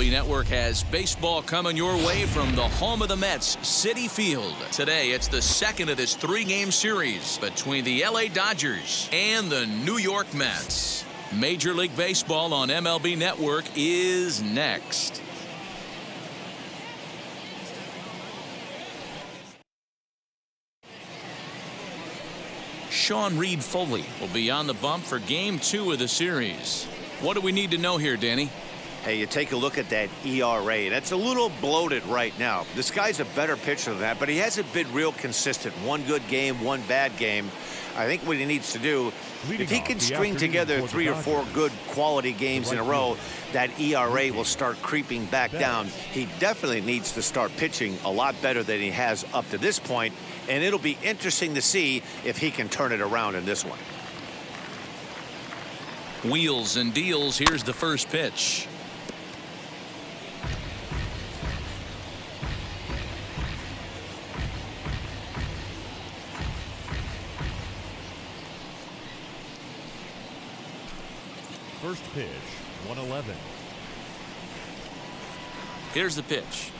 MLB Network has baseball coming your way from the home of the Mets, Citi Field. Today, it's the second of this three-game series between the LA Dodgers and the New York Mets. Major League Baseball on MLB Network is next. Reid-Foley will be on the bump for Game 2 of the series. What do we need to know here, Danny? Hey, you take a look at that ERA. That's a little bloated right now. This guy's a better pitcher than that, but he hasn't been real consistent. One good game, one bad game. I think what he needs to do, if he can string together 3 or 4 good quality games in a row, that ERA will start creeping back down. He definitely needs to start pitching a lot better than he has up to this point, and it'll be interesting to see if he can turn it around in this one. Wheels and deals. Here's the first pitch. First pitch, 111. Here's the pitch.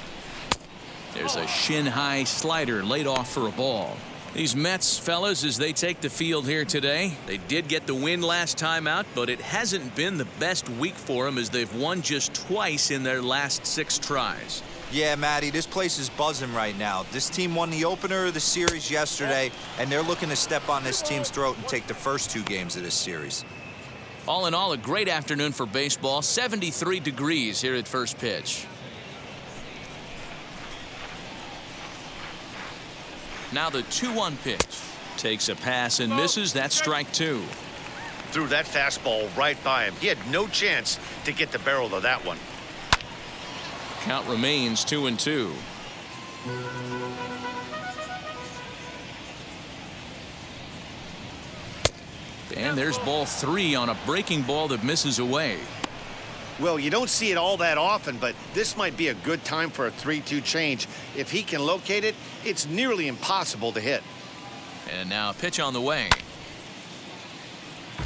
There's a shin-high slider laid off for a ball. These Mets, fellas, as they take the field here today, they did get the win last time out, but it hasn't been the best week for them as they've won just twice in their last 6 tries. Yeah, Matty, this place is buzzing right now. This team won the opener of the series yesterday, and they're looking to step on this team's throat and take the first 2 games of this series. All in all, a great afternoon for baseball. 73 degrees here at first pitch. Now the 2-1 pitch. Takes a pass and misses. That's strike 2. Threw that fastball right by him. He had no chance to get the barrel of that one. Count remains 2-2. And there's ball 3 on a breaking ball that misses away. Well, you don't see it all that often, but this might be a good time for a 3-2 change. If he can locate it, it's nearly impossible to hit. And now a pitch on the way.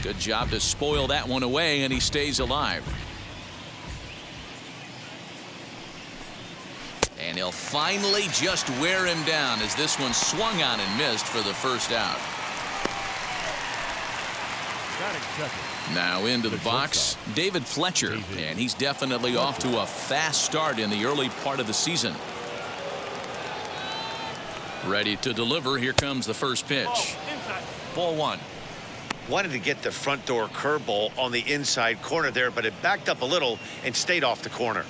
Good job to spoil that one away, and he stays alive. And he'll finally just wear him down as this one swung on and missed for the first out. Now into the box, David Fletcher, and he's definitely off to a fast start in the early part of the season. Ready to deliver. Here comes the first pitch. Ball 1. Wanted to get the front door curveball on the inside corner there, but it backed up a little and stayed off the corner.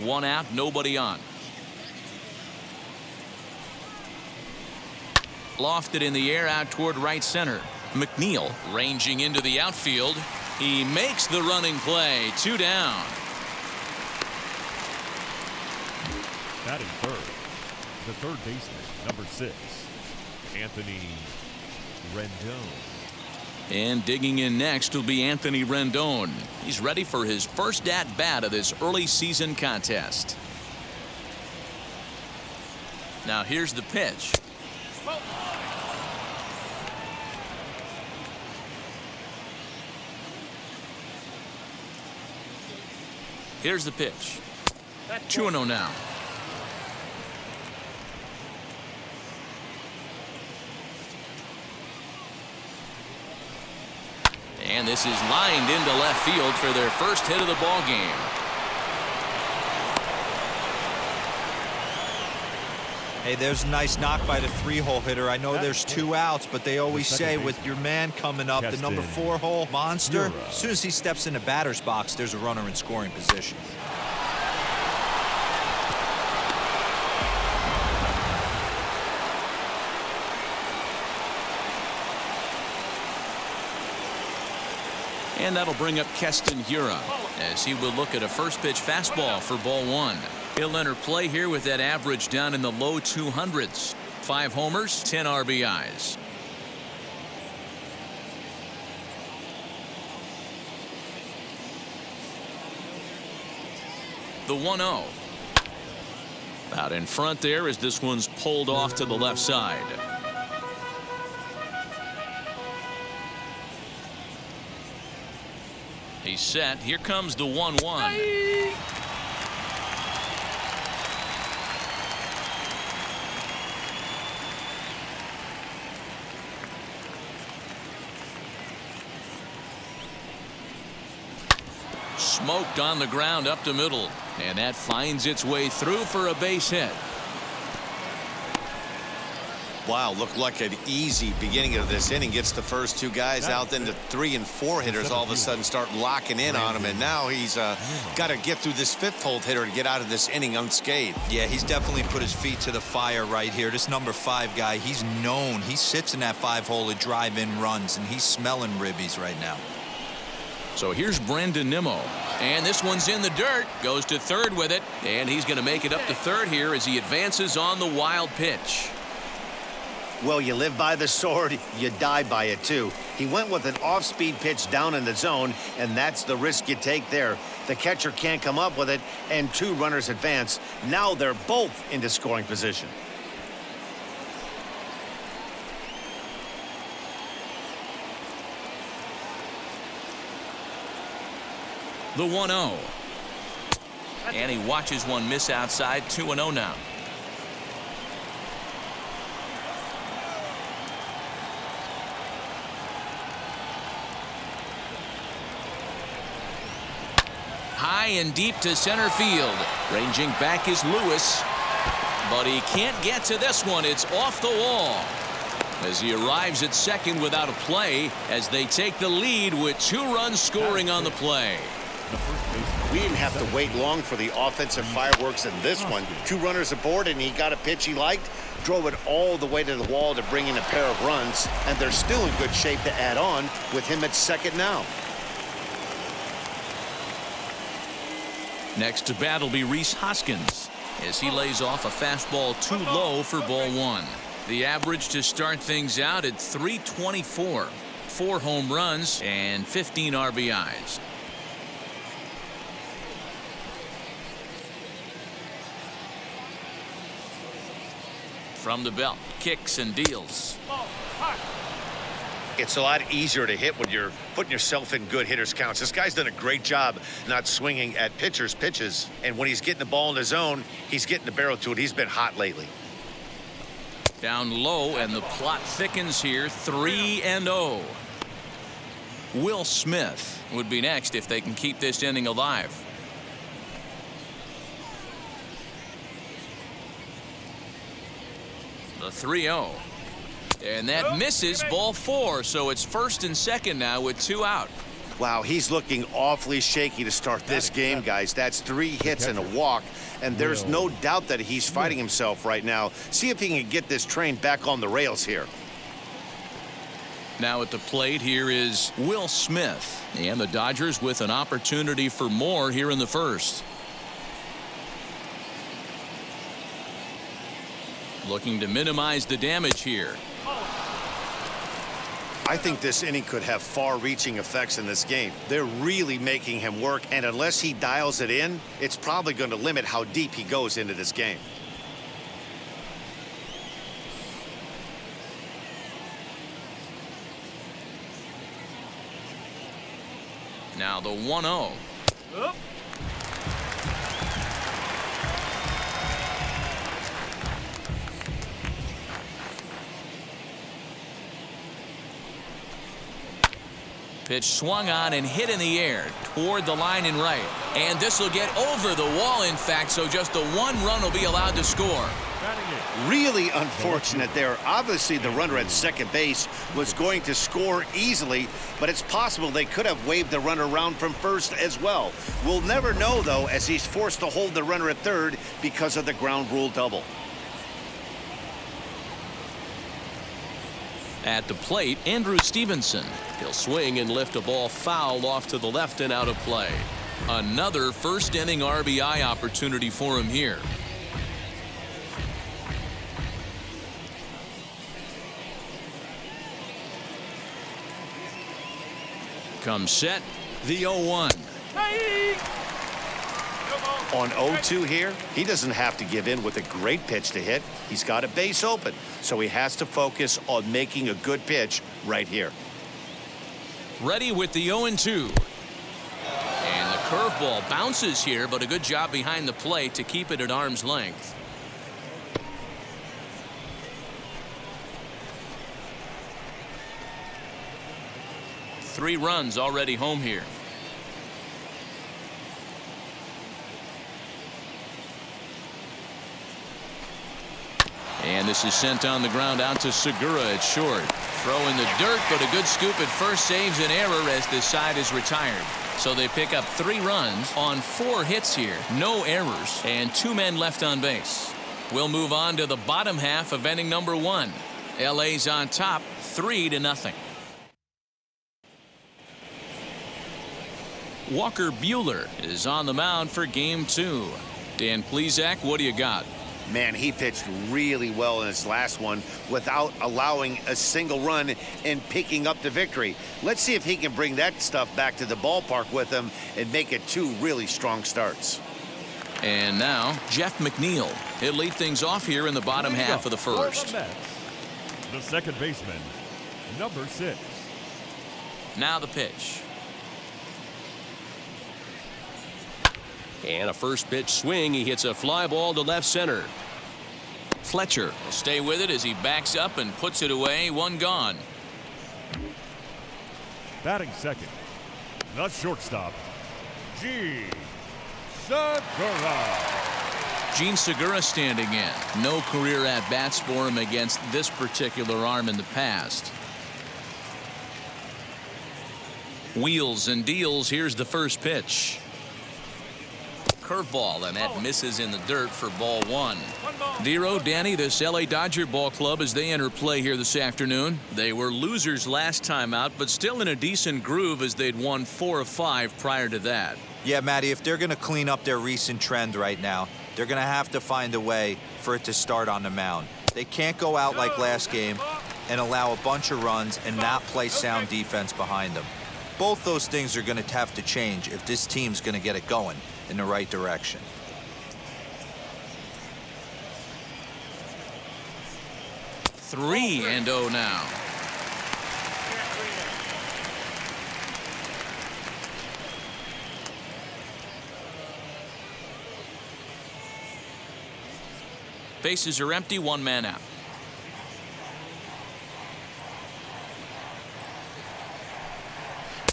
1 out, nobody on. Lofted in the air out toward right center. McNeil ranging into the outfield. He makes the running play. 2 down. Batting third, the third baseman, number 6, Anthony Rendon. And digging in next will be Anthony Rendon. He's ready for his first at-bat of this early season contest. Now here's the pitch. Here's the pitch. 2-0 now. And this is lined into left field for their first hit of the ball game. Hey, there's a nice knock by the 3-hole hitter. I know there's 2 outs, but they always say with your man coming up, the number 4-hole monster, as soon as he steps in the batter's box, there's a runner in scoring position. And that'll bring up Keston Hiura as he will look at a first pitch fastball for ball 1. He'll enter play here with that average down in the low 200s. 5 homers, 10 RBIs. The 1-0. Out in front there as this one's pulled off to the left side. He's set. Here comes the 1-1. Smoked on the ground up the middle, and that finds its way through for a base hit. Wow, looked like an easy beginning of this inning. Gets the first two guys out, then the 3 and 4 hitters all of a sudden start locking in on him, and now he's got to get through this 5th hole hitter to get out of this inning unscathed. Yeah, he's definitely put his feet to the fire right here. This number 5 guy, he's known. He sits in that 5-hole to drive in runs, and he's smelling ribbies right now. So here's Rendon Nimmo, and this one's in the dirt. Goes to third with it, and he's going to make it up to third here as he advances on the wild pitch. Well, you live by the sword, you die by it too. He went with an off-speed pitch down in the zone, and that's the risk you take there. The catcher can't come up with it, and 2 runners advance. Now they're both into scoring position. The 1-0. And he watches one miss outside. 2-0 now. High and deep to center field. Ranging back is Lewis. But he can't get to this one. It's off the wall. As he arrives at second without a play as they take the lead with 2 runs scoring on the play. We didn't have to wait long for the offensive fireworks in this one. 2 runners aboard, and he got a pitch he liked, drove it all the way to the wall to bring in a pair of runs, and they're still in good shape to add on with him at second now. Next to bat will be Rhys Hoskins as he lays off a fastball too low for ball 1. The average to start things out at .324. 4 home runs and 15 RBIs. From the belt, kicks and deals. It's a lot easier to hit when you're putting yourself in good hitters counts. This guy's done a great job not swinging at pitchers' pitches, and when he's getting the ball in the zone, he's getting the barrel to it. He's been hot lately. Down low, and the plot thickens here. 3-0. Will Smith would be next if they can keep this inning alive. The 3-0. And that misses ball 4, so it's first and second now with 2 out. Wow, he's looking awfully shaky to start this game, guys. That's 3 hits and a walk, and there's no doubt that he's fighting himself right now. See if he can get this train back on the rails here. Now at the plate here is Will Smith, and the Dodgers with an opportunity for more here in the first. Looking to minimize the damage here. I think this inning could have far-reaching effects in this game. They're really making him work, and unless he dials it in, it's probably going to limit how deep he goes into this game. Now the 1-0. Pitch swung on and hit in the air toward the line and right. And this will get over the wall, in fact, so just the 1 run will be allowed to score. Really unfortunate there. Obviously, the runner at second base was going to score easily, but it's possible they could have waved the runner around from first as well. We'll never know, though, as he's forced to hold the runner at third because of the ground rule double. At the plate, Andrew Stevenson. He'll swing and lift a ball foul off to the left and out of play. Another first inning RBI opportunity for him here. Comes set, the 0-1. On 0-2 here, he doesn't have to give in with a great pitch to hit. He's got a base open, so he has to focus on making a good pitch right here. Ready with the 0-2. Curveball bounces here, but a good job behind the plate to keep it at arm's length. Three runs already home here. And this is sent on the ground out to Segura at short. Throw in the dirt, but a good scoop at first saves an error as this side is retired. So they pick up 3 runs on 4 hits here. No errors and 2 men left on base. We'll move on to the bottom half of inning number 1. LA's on top 3-0. Walker Buehler is on the mound for game 2. Dan Plesac, what do you got? Man, he pitched really well in his last one without allowing a single run and picking up the victory. Let's see if he can bring that stuff back to the ballpark with him and make it 2 really strong starts. And now, Jeff McNeil. He'll lead things off here in the bottom half of the first. The second baseman, number 6. Now the pitch. And a first pitch swing. He hits a fly ball to left center. Fletcher will stay with it as he backs up and puts it away. 1 gone. Batting second, the shortstop, Gene Segura. Gene Segura standing in. No career at-bats for him against this particular arm in the past. Wheels and deals. Here's the first pitch. Curveball, and that misses in the dirt for ball 1. Dero, Danny, this LA Dodger ball club as they enter play here this afternoon. They were losers last time out, but still in a decent groove as they'd won 4 of 5 prior to that. Yeah, Matty, if they're going to clean up their recent trend right now, they're going to have to find a way for it to start on the mound. They can't go out like last game and allow a bunch of runs and not play sound defense behind them. Both those things are going to have to change if this team's going to get it going in the right direction. 3-0 now. Bases are empty, 1 man out.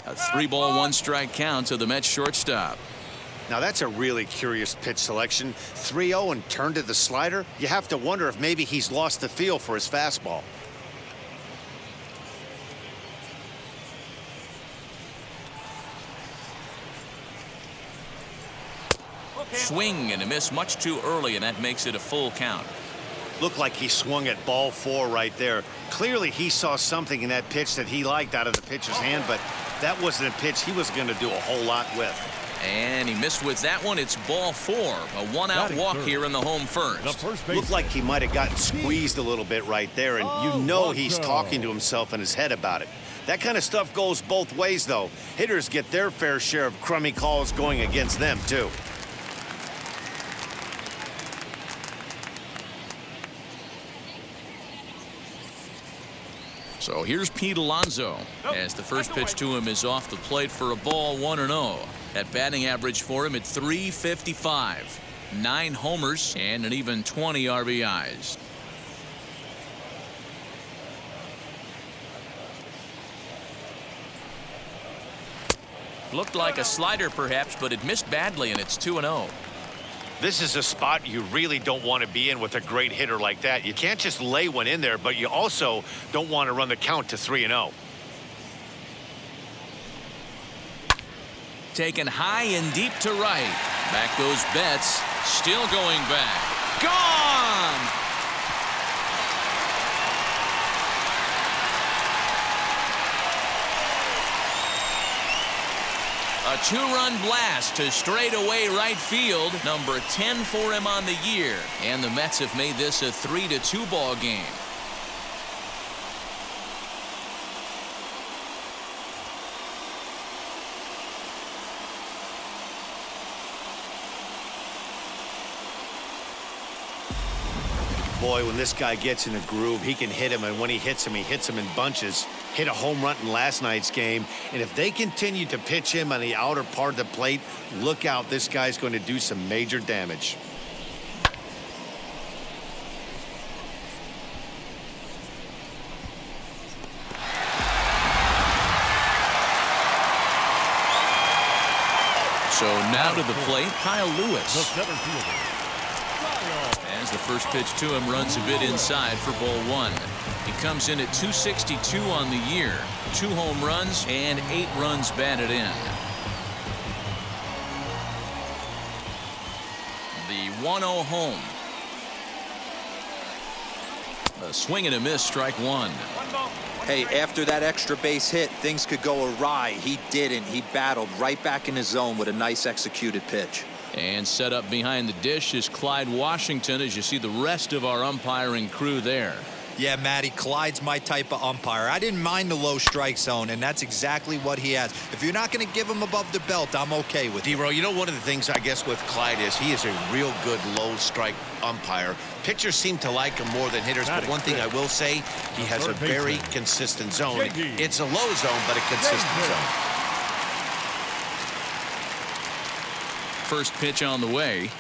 A 3-ball, 1-strike count to the Mets shortstop. Now that's a really curious pitch selection. 3-0 and turned to the slider. You have to wonder if maybe he's lost the feel for his fastball. Swing and a miss much too early, and that makes it a full count. Looked like he swung at ball 4 right there. Clearly he saw something in that pitch that he liked out of the pitcher's hand, but that wasn't a pitch he was going to do a whole lot with. And he missed with that one. It's ball 4. A 1-out walk here in the home first. Looked like he might have gotten squeezed a little bit right there, and you know he's talking to himself in his head about it. That kind of stuff goes both ways, though. Hitters get their fair share of crummy calls going against them, too. So here's Pete Alonso as the first pitch to him is off the plate for a ball, 1-0. That batting average for him at .355. 9 homers and an even 20 RBIs. Looked like a slider perhaps, but it missed badly, and it's 2-0. This is a spot you really don't want to be in with a great hitter like that. You can't just lay one in there, but you also don't want to run the count to 3-0. Taken high and deep to right. Back goes Betts. Still going back. Gone! A 2-run blast to straightaway right field. Number 10 for him on the year. And the Mets have made this a 3-2 ball game. Boy, when this guy gets in a groove, he can hit him, and when he hits him in bunches. hit a home run in last night's game. And if they continue to pitch him on the outer part of the plate, look out. This guy's going to do some major damage. So now to the plate, Kyle The Lewis. center fielder. As the first pitch to him runs a bit inside for ball one. He comes in at 262 on the year, 2 home runs and 8 runs batted in. The 1-0 home. A swing and a miss, strike one. Hey, after that extra base hit, things could go awry. He didn't. He battled right back in his zone with a nice executed pitch. And set up behind the dish is Clyde Washington, as you see the rest of our umpiring crew there. Yeah, Matty, Clyde's my type of umpire. I didn't mind the low strike zone, and that's exactly what he has. If you're not going to give him above the belt, I'm okay with it. D-Row, you know, one of the things I guess with Clyde is he is a real good low strike umpire. Pitchers seem to like him more than hitters, but one thing I will say, he has a very consistent zone. It's a low zone, but a consistent zone. First pitch on the way.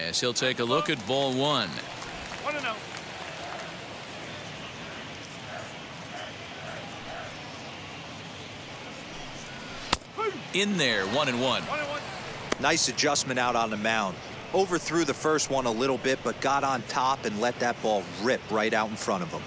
As he'll take a look at ball one. 1-0. In there, 1-1. Nice adjustment out on the mound. Overthrew the first one a little bit, but got on top and let that ball rip right out in front of him.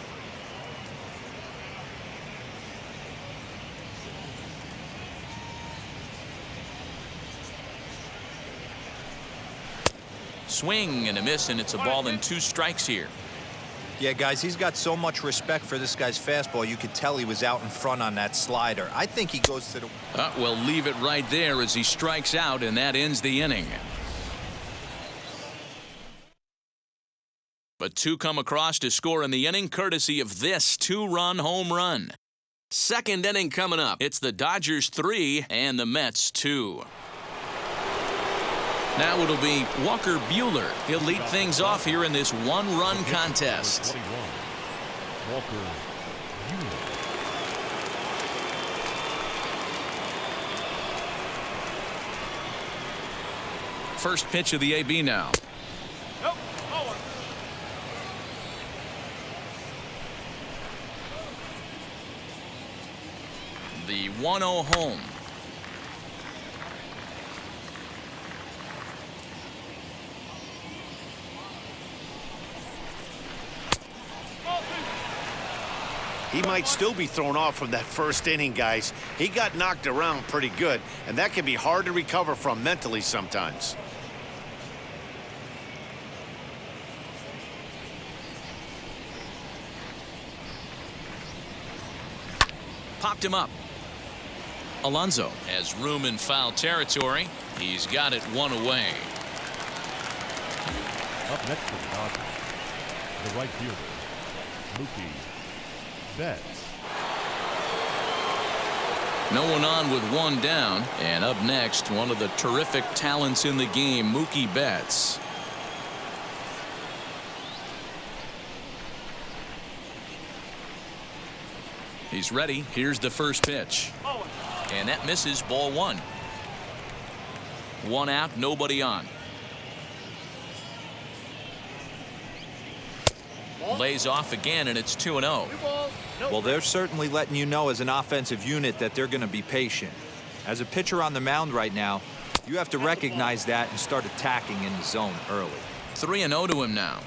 Swing and a miss, and it's a ball and 2 strikes here. Yeah, guys, he's got so much respect for this guy's fastball. You could tell he was out in front on that slider. I think he goes to the... We'll leave it right there as he strikes out, and that ends the inning. But 2 come across to score in the inning, courtesy of this 2-run home run. Second inning coming up. It's the Dodgers 3 and the Mets 2. Now it'll be Walker Buehler. He'll lead things off here in this 1-run contest. 21. Walker Buehler. First pitch of the AB now. The 1-0 home. He might still be thrown off from that first inning, guys. He got knocked around pretty good, and that can be hard to recover from mentally sometimes. Popped him up. Alonso has room in foul territory. He's got it 1 away. Up next for the Dodgers, the right fielder, Mookie Betts. No one on with 1 down. And up next, one of the terrific talents in the game, Mookie Betts. He's ready. Here's the first pitch. And that misses, ball 1. 1 out, nobody on. Lays off again, and it's 2-0. Well, they're certainly letting you know as an offensive unit that they're going to be patient. As a pitcher on the mound right now, you have to recognize that and start attacking in the zone early. 3-0 to him now.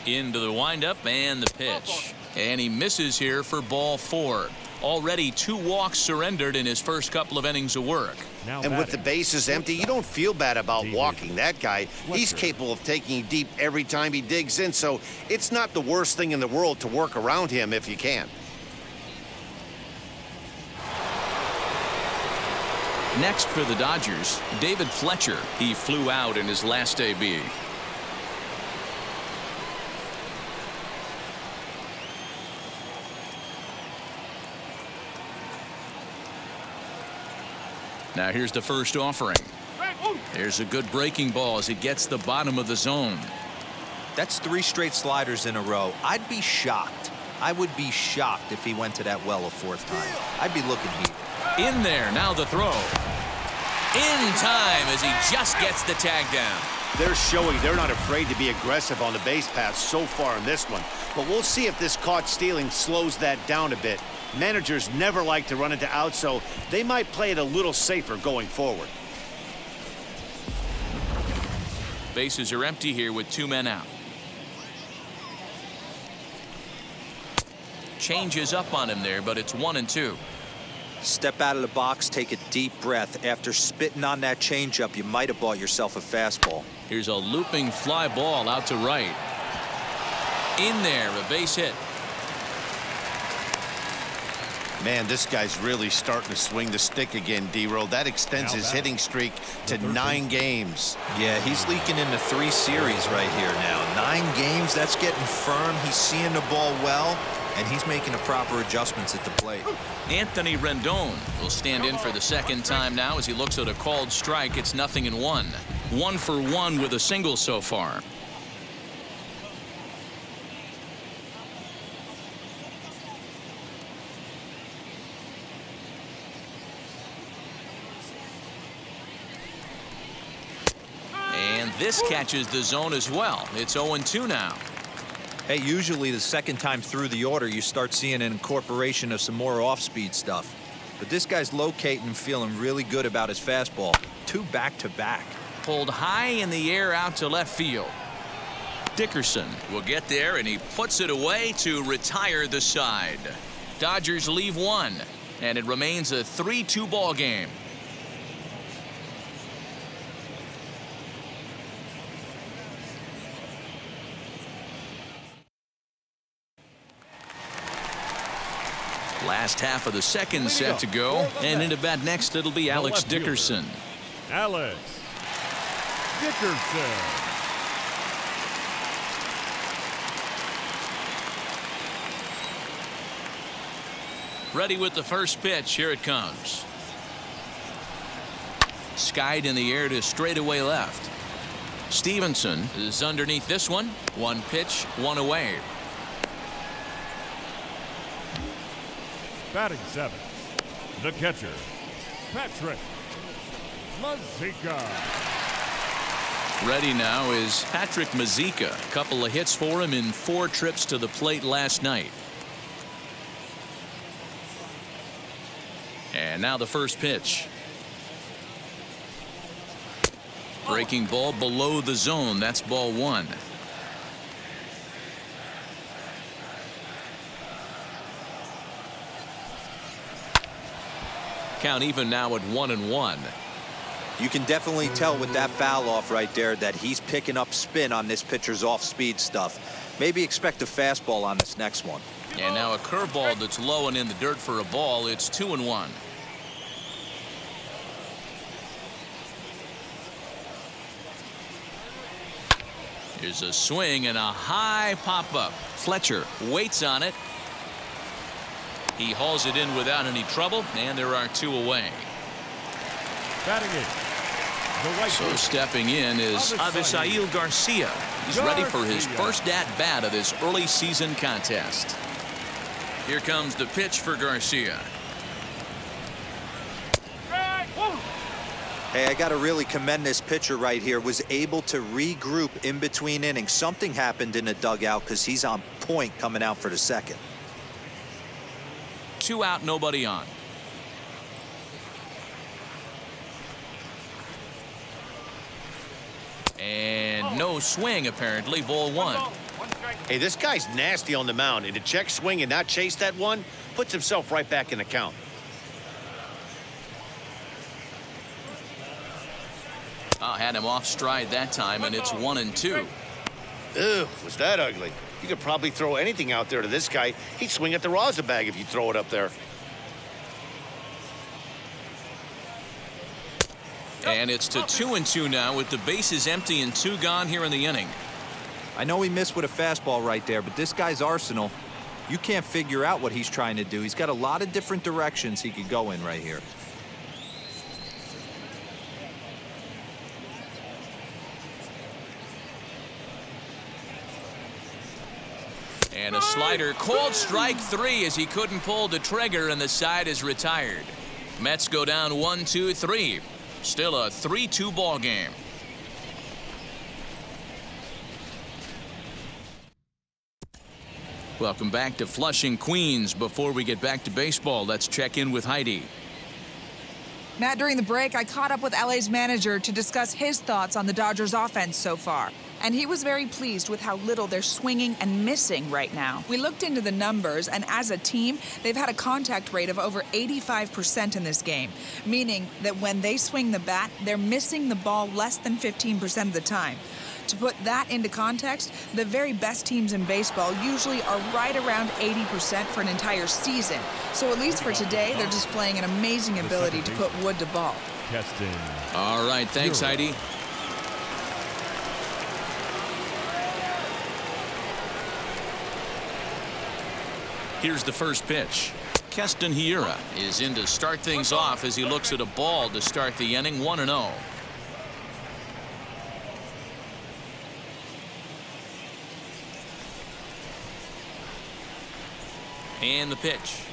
Into the windup and the pitch. And he misses here for ball 4. Already 2 walks surrendered in his first couple of innings of work. And with the bases empty, you don't feel bad about walking that guy. He's capable of taking you deep every time he digs in, so it's not the worst thing in the world to work around him if you can. Next for the Dodgers, David Fletcher. He flew out in his last AB. Now here's the first offering. There's a good breaking ball as it gets the bottom of the zone. That's 3 straight sliders in a row. I'd be shocked. I would be shocked if he went to that well a 4th time. I'd be looking heated. In there, now the throw. In time as he just gets the tag down. They're showing they're not afraid to be aggressive on the base paths so far in this one. But we'll see if this caught stealing slows that down a bit. Managers never like to run into outs, so they might play it a little safer going forward. Bases are empty here with 2 men out. Changes up on him there, but it's 1-2. Step out of the box, take a deep breath. After spitting on that changeup, you might have bought yourself a fastball. Here's a looping fly ball out to right. In there, a base hit. Man, this guy's really starting to swing the stick again, D-Roll. That extends his hitting streak to 9 games. Yeah, he's leaking into 3 series right here now. 9 games, that's getting firm. He's seeing the ball well, and he's making the proper adjustments at the plate. Anthony Rendon will stand in for the 2nd time now as he looks at a called strike. It's 0-1. 1 for 1 with a single so far. And this catches the zone as well. It's 0-2 now. Hey, usually the 2nd time through the order, you start seeing an incorporation of some more off-speed stuff. But this guy's locating and feeling really good about his fastball. 2 back-to-back. Pulled high in the air out to left field. Dickerson will get there, and he puts it away to retire the side. Dodgers leave 1, and it remains a 3-2 ball game. Last half of the 2nd set to go, and into bat next it'll be Alex Dickerson. Alex Dickerson. Ready with the first pitch. Here it comes. Skied in the air to straightaway left. Stevenson is underneath this one. 1 pitch, 1 away. Batting 7th, the catcher, Patrick Mazeika. Ready now is Patrick Mazeika. A couple of hits for him in 4 trips to the plate last night. And now the first pitch. Breaking ball below the zone. That's ball 1. Count even now at 1-1. You can definitely tell with that foul off right there that he's picking up spin on this pitcher's off-speed stuff. Maybe expect a fastball on this next one. And now a curveball that's low and in the dirt for a ball. It's 2-1. Here's a swing and a high pop-up. Fletcher waits on it. He hauls it in without any trouble, and there are 2 away. Batting 8, the right So fielder, stepping in is Avisail Garcia. He's ready for his first at-bat of this early season contest. Here comes the pitch for Garcia. Hey, I got to really commend this pitcher right here. Was able to regroup in between innings. Something happened in the dugout because he's on point coming out for the 2nd. 2 out, nobody on. And no swing, apparently. Ball 1. Hey, this guy's nasty on the mound, and to check swing and not chase that one puts himself right back in the count. Had him off stride that time, and it's 1-2. Ew, was that ugly? You could probably throw anything out there to this guy. He'd swing at the rosin bag if you throw it up there. And it's to 2-2 now with the bases empty and 2 gone here in the inning. I know he missed with a fastball right there, but this guy's arsenal, you can't figure out what he's trying to do. He's got a lot of different directions he could go in right here. And a slider called strike 3 as he couldn't pull the trigger and the side is retired. Mets go down 1-2-3. Still a 3-2 ball game. Welcome back to Flushing, Queens. Before we get back to baseball, let's check in with Heidi. Matt, during the break, I caught up with LA's manager to discuss his thoughts on the Dodgers offense so far. And he was very pleased with how little they're swinging and missing right now. We looked into the numbers, and as a team, they've had a contact rate of over 85% in this game, meaning that when they swing the bat, they're missing the ball less than 15% of the time. To put that into context, the very best teams in baseball usually are right around 80% for an entire season. So at least for today, they're displaying an amazing ability to put wood to ball. All right, thanks, Heidi. Here's the first pitch. Keston Hiura is in to start things off as he looks at a ball to start the inning. 1-0. And the pitch.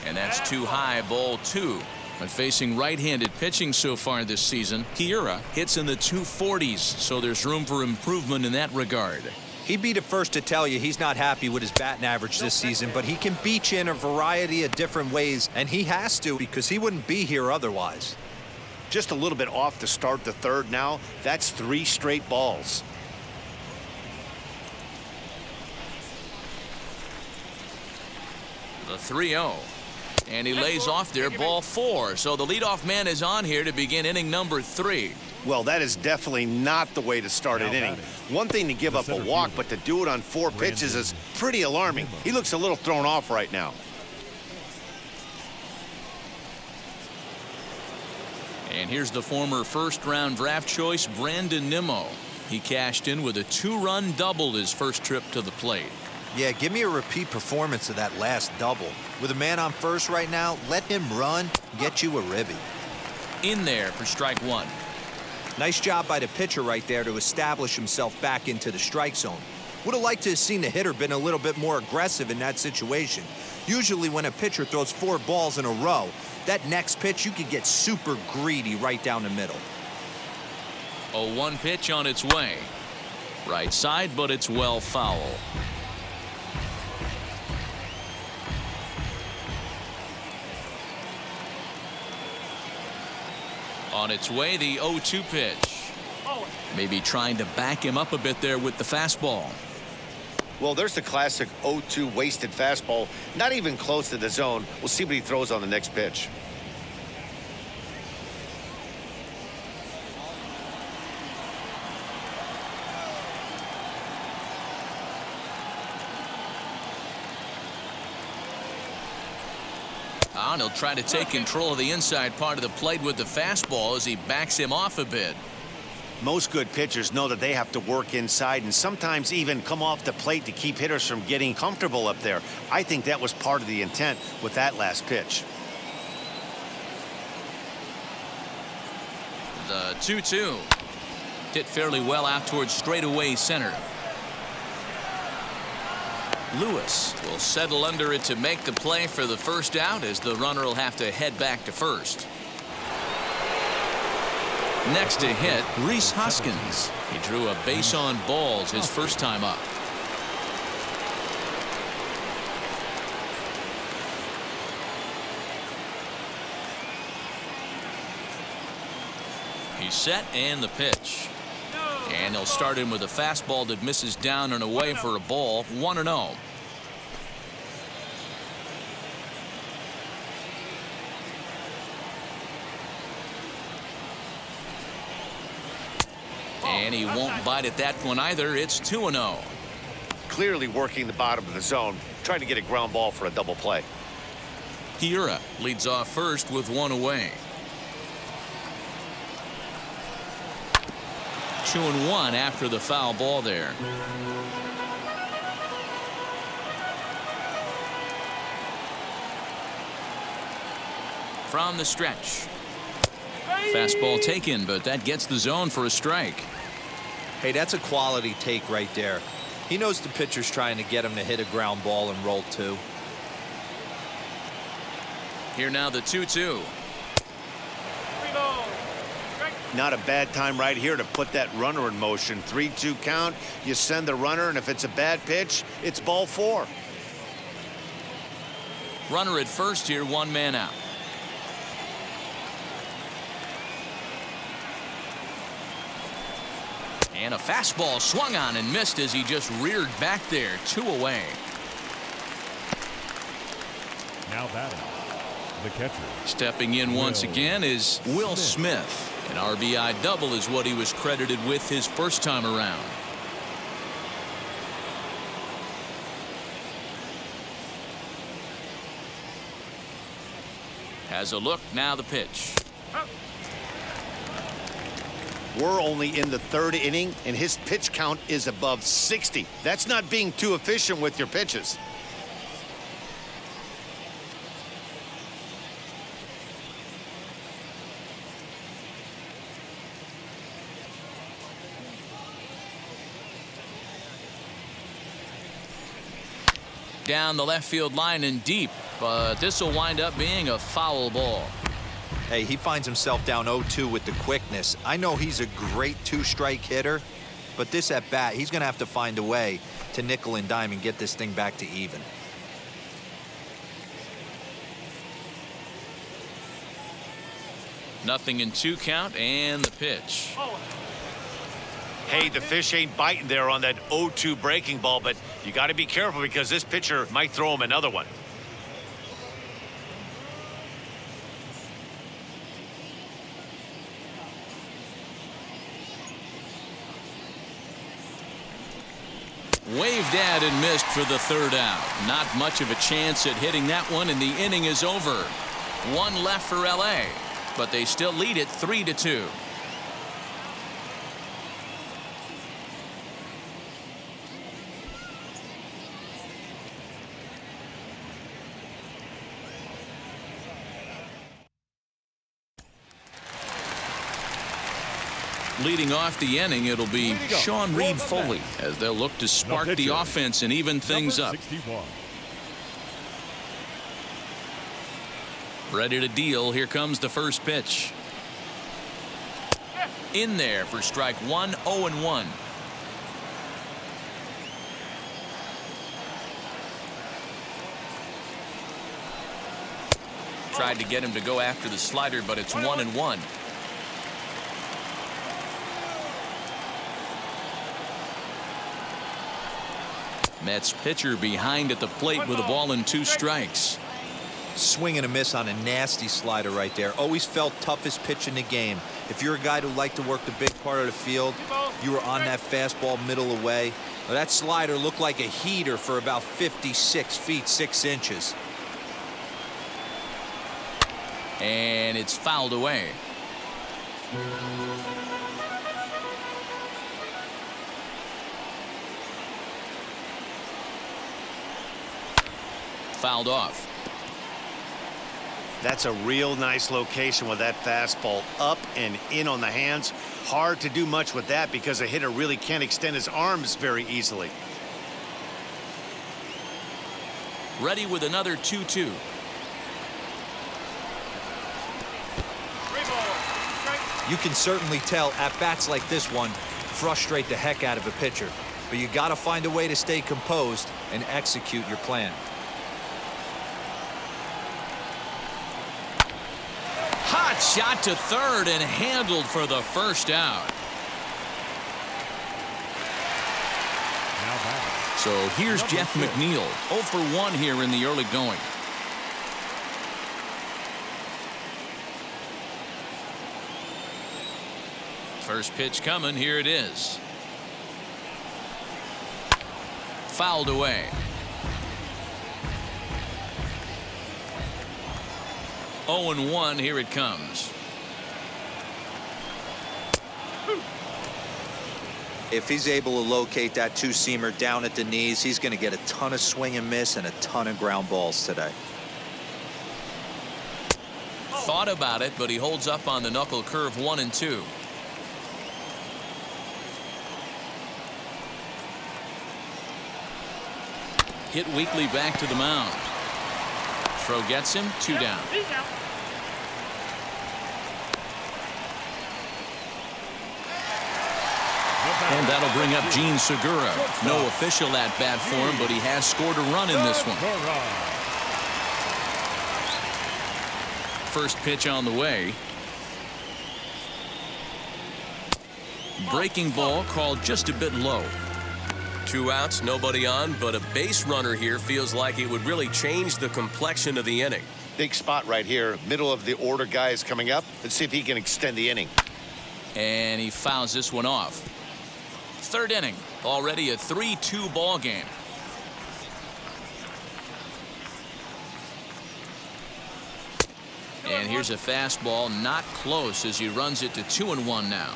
And that's too high, ball 2. But facing right-handed pitching so far this season, Hiura hits in the 240s, so there's room for improvement in that regard. He'd be the first to tell you he's not happy with his batting average this season, but he can beat you in a variety of different ways, and he has to because he wouldn't be here otherwise. Just a little bit off to start the third now. That's 3 straight balls. The 3-0. And he lays off there, ball 4. So the leadoff man is on here to begin inning number 3. Well, that is definitely not the way to start an inning. One thing to give up a walk, but to do it on 4 pitches is pretty alarming. He looks a little thrown off right now. And here's the former first-round draft choice, Brandon Nimmo. He cashed in with a 2-run double his first trip to the plate. Yeah, give me a repeat performance of that last double. With a man on first right now, let him run, get you a ribby. In there for strike 1. Nice job by the pitcher right there to establish himself back into the strike zone. Would have liked to have seen the hitter been a little bit more aggressive in that situation. Usually when a pitcher throws 4 balls in a row, that next pitch you could get super greedy right down the middle. A 1 pitch on its way. Right side, but it's well foul. On its way, the 0-2 pitch. Maybe trying to back him up a bit there with the fastball. Well, there's the classic 0-2 wasted fastball. Not even close to the zone. We'll see what he throws on the next pitch. And he'll try to take control of the inside part of the plate with the fastball as he backs him off a bit. Most good pitchers know that they have to work inside and sometimes even come off the plate to keep hitters from getting comfortable up there. I think that was part of the intent with that last pitch. The 2-2. Hit fairly well out towards straightaway center. Lewis will settle under it to make the play for the first out as the runner will have to head back to first. Next to hit, Rhys Hoskins. He drew a base on balls his first time up. He's set and the pitch. And he'll start him with a fastball that misses down and away for a ball. 1-0. And he won't bite at that one either. It's 2-0. Clearly working the bottom of the zone, trying to get a ground ball for a double play. Hiura leads off first with 1 away. 2-1 after the foul ball there. From the stretch. Fastball taken, but that gets the zone for a strike. Hey, that's a quality take right there. He knows the pitcher's trying to get him to hit a ground ball and roll two. Here now the 2-2. Not a bad time right here to put that runner in motion. 3-2 count. You send the runner, and if it's a bad pitch, it's ball 4. Runner at first here, 1 man out. And a fastball swung on and missed as he just reared back there. 2 away. Now batting, the catcher. Stepping in once again is Will Smith. An RBI double is what he was credited with his first time around. Has a look, now the pitch. We're only in the 3rd inning, and his pitch count is above 60. That's not being too efficient with your pitches. Down the left field line and deep, but this will wind up being a foul ball. Hey, he finds himself down 0-2 with the quickness. I know he's a great 2-strike hitter, but this at bat, he's going to have to find a way to nickel and dime and get this thing back to even. Nothing in 2 count and the pitch. Hey, the fish ain't biting there on that 0-2 breaking ball, but you got to be careful because this pitcher might throw him another one. Waved at and missed for the 3rd out. Not much of a chance at hitting that one, and the inning is over. 1 left for LA, but they still lead it 3-2. Leading off the inning, it'll be Sean Reid-Foley as they'll look to spark the offense and even things up. 61. Ready to deal. Here comes the first pitch. In there for strike 1, 0-1. Tried to get him to go after the slider, but it's 1-1. Mets pitcher behind at the plate with a ball and 2 strikes. Swing and a miss on a nasty slider right there. Always felt toughest pitch in the game. If you're a guy who liked to work the big part of the field, you were on that fastball middle away. Now, that slider looked like a heater for about 56 feet 6 inches. And it's fouled away. Fouled off. That's a real nice location with that fastball up and in on the hands. Hard to do much with that because a hitter really can't extend his arms very easily. Ready with another 2-2. You can certainly tell at bats like this one frustrate the heck out of a pitcher, but you got to find a way to stay composed and execute your plan. Hot shot to third and handled for the first out. Now batting, So here's Number Jeff 6. McNeil, 0 for 1 here in the early going. First pitch coming, here it is. Fouled away. Oh and 1, here it comes. If he's able to locate that 2-seamer down at the knees, he's going to get a ton of swing and miss and a ton of ground balls today. Thought about it, but he holds up on the knuckle curve 1 and 2. hit weakly back to the mound. Throw gets him, 2 down. And that'll bring up Gene Segura. No official at bat for him, but he has scored a run in this one. First pitch on the way. Breaking ball called just a bit low. 2 outs, nobody on, but a base runner here feels like it would really change the complexion of the inning. Big spot right here. Middle of the order guy is coming up. Let's see if he can extend the inning. And he fouls this one off. Third inning, already a 3-2 ball game. And here's a fastball, not close, as he runs it to 2-1 now.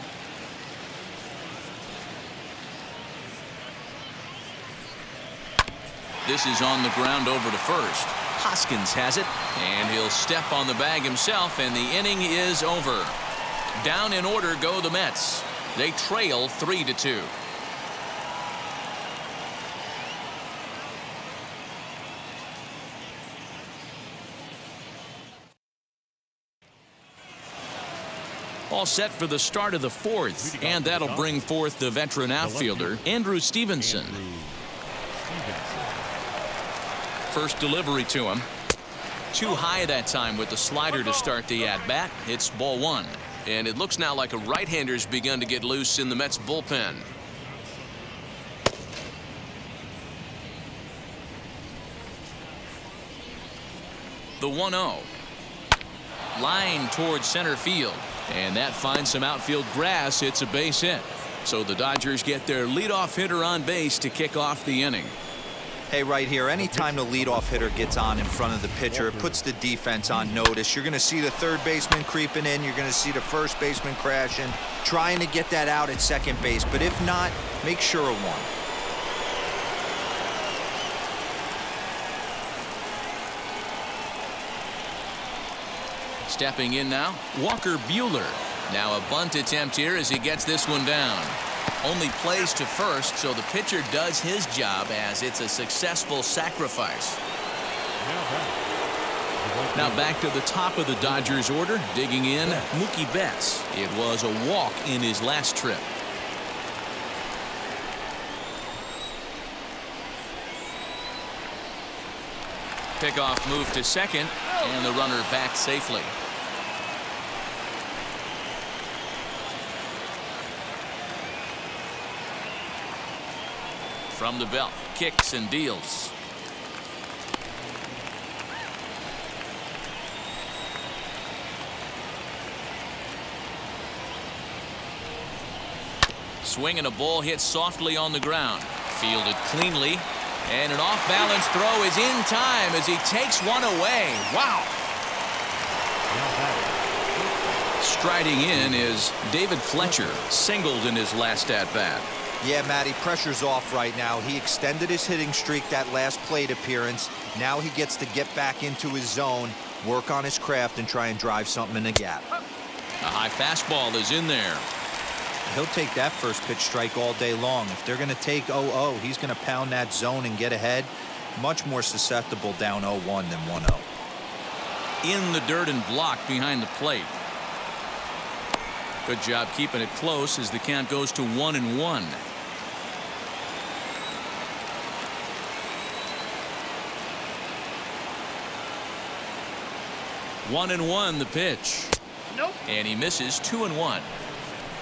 This is on the ground over to first. Hoskins has it, and he'll step on the bag himself, and the inning is over. Down in order go the Mets. They trail 3-2. All set for the start of the fourth, and that'll bring forth the veteran outfielder, Andrew Stevenson. First delivery to him. Too high that time with the slider to start the at-bat. It's ball 1. And it looks now like a right-hander's begun to get loose in the Mets bullpen. The 1-0. Line towards center field. And that finds some outfield grass. It's a base hit. So the Dodgers get their leadoff hitter on base to kick off the inning. Hey, right here, anytime the leadoff hitter gets on in front of the pitcher, it puts the defense on notice. You're going to see the third baseman creeping in. You're going to see the first baseman crashing, trying to get that out at second base. But if not, make sure of one. Stepping in now, Walker Buehler. Now a bunt attempt here as he gets this one down. Only plays to first, so the pitcher does his job as it's a successful sacrifice. Now back to the top of the Dodgers order, digging in, Mookie Betts. It was a walk in his last trip. Pickoff move to second, and the runner back safely. From the belt, kicks and deals. Swing and a ball hit softly on the ground. Fielded cleanly. And an off-balance throw is in time as he takes one away. Wow. Striding in is David Fletcher, singled in his last at-bat. Yeah, Matty, pressure's off right now. He extended his hitting streak that last plate appearance. Now he gets to get back into his zone, work on his craft, and try and drive something in the gap. A high fastball is in there. He'll take that first pitch strike all day long. If they're going to take 0-0, he's going to pound that zone and get ahead. Much more susceptible down 0-1 than 1-0. In the dirt and blocked behind the plate. Good job keeping it close as the count goes to 1-1. One and one the pitch. Nope. And he misses 2-1.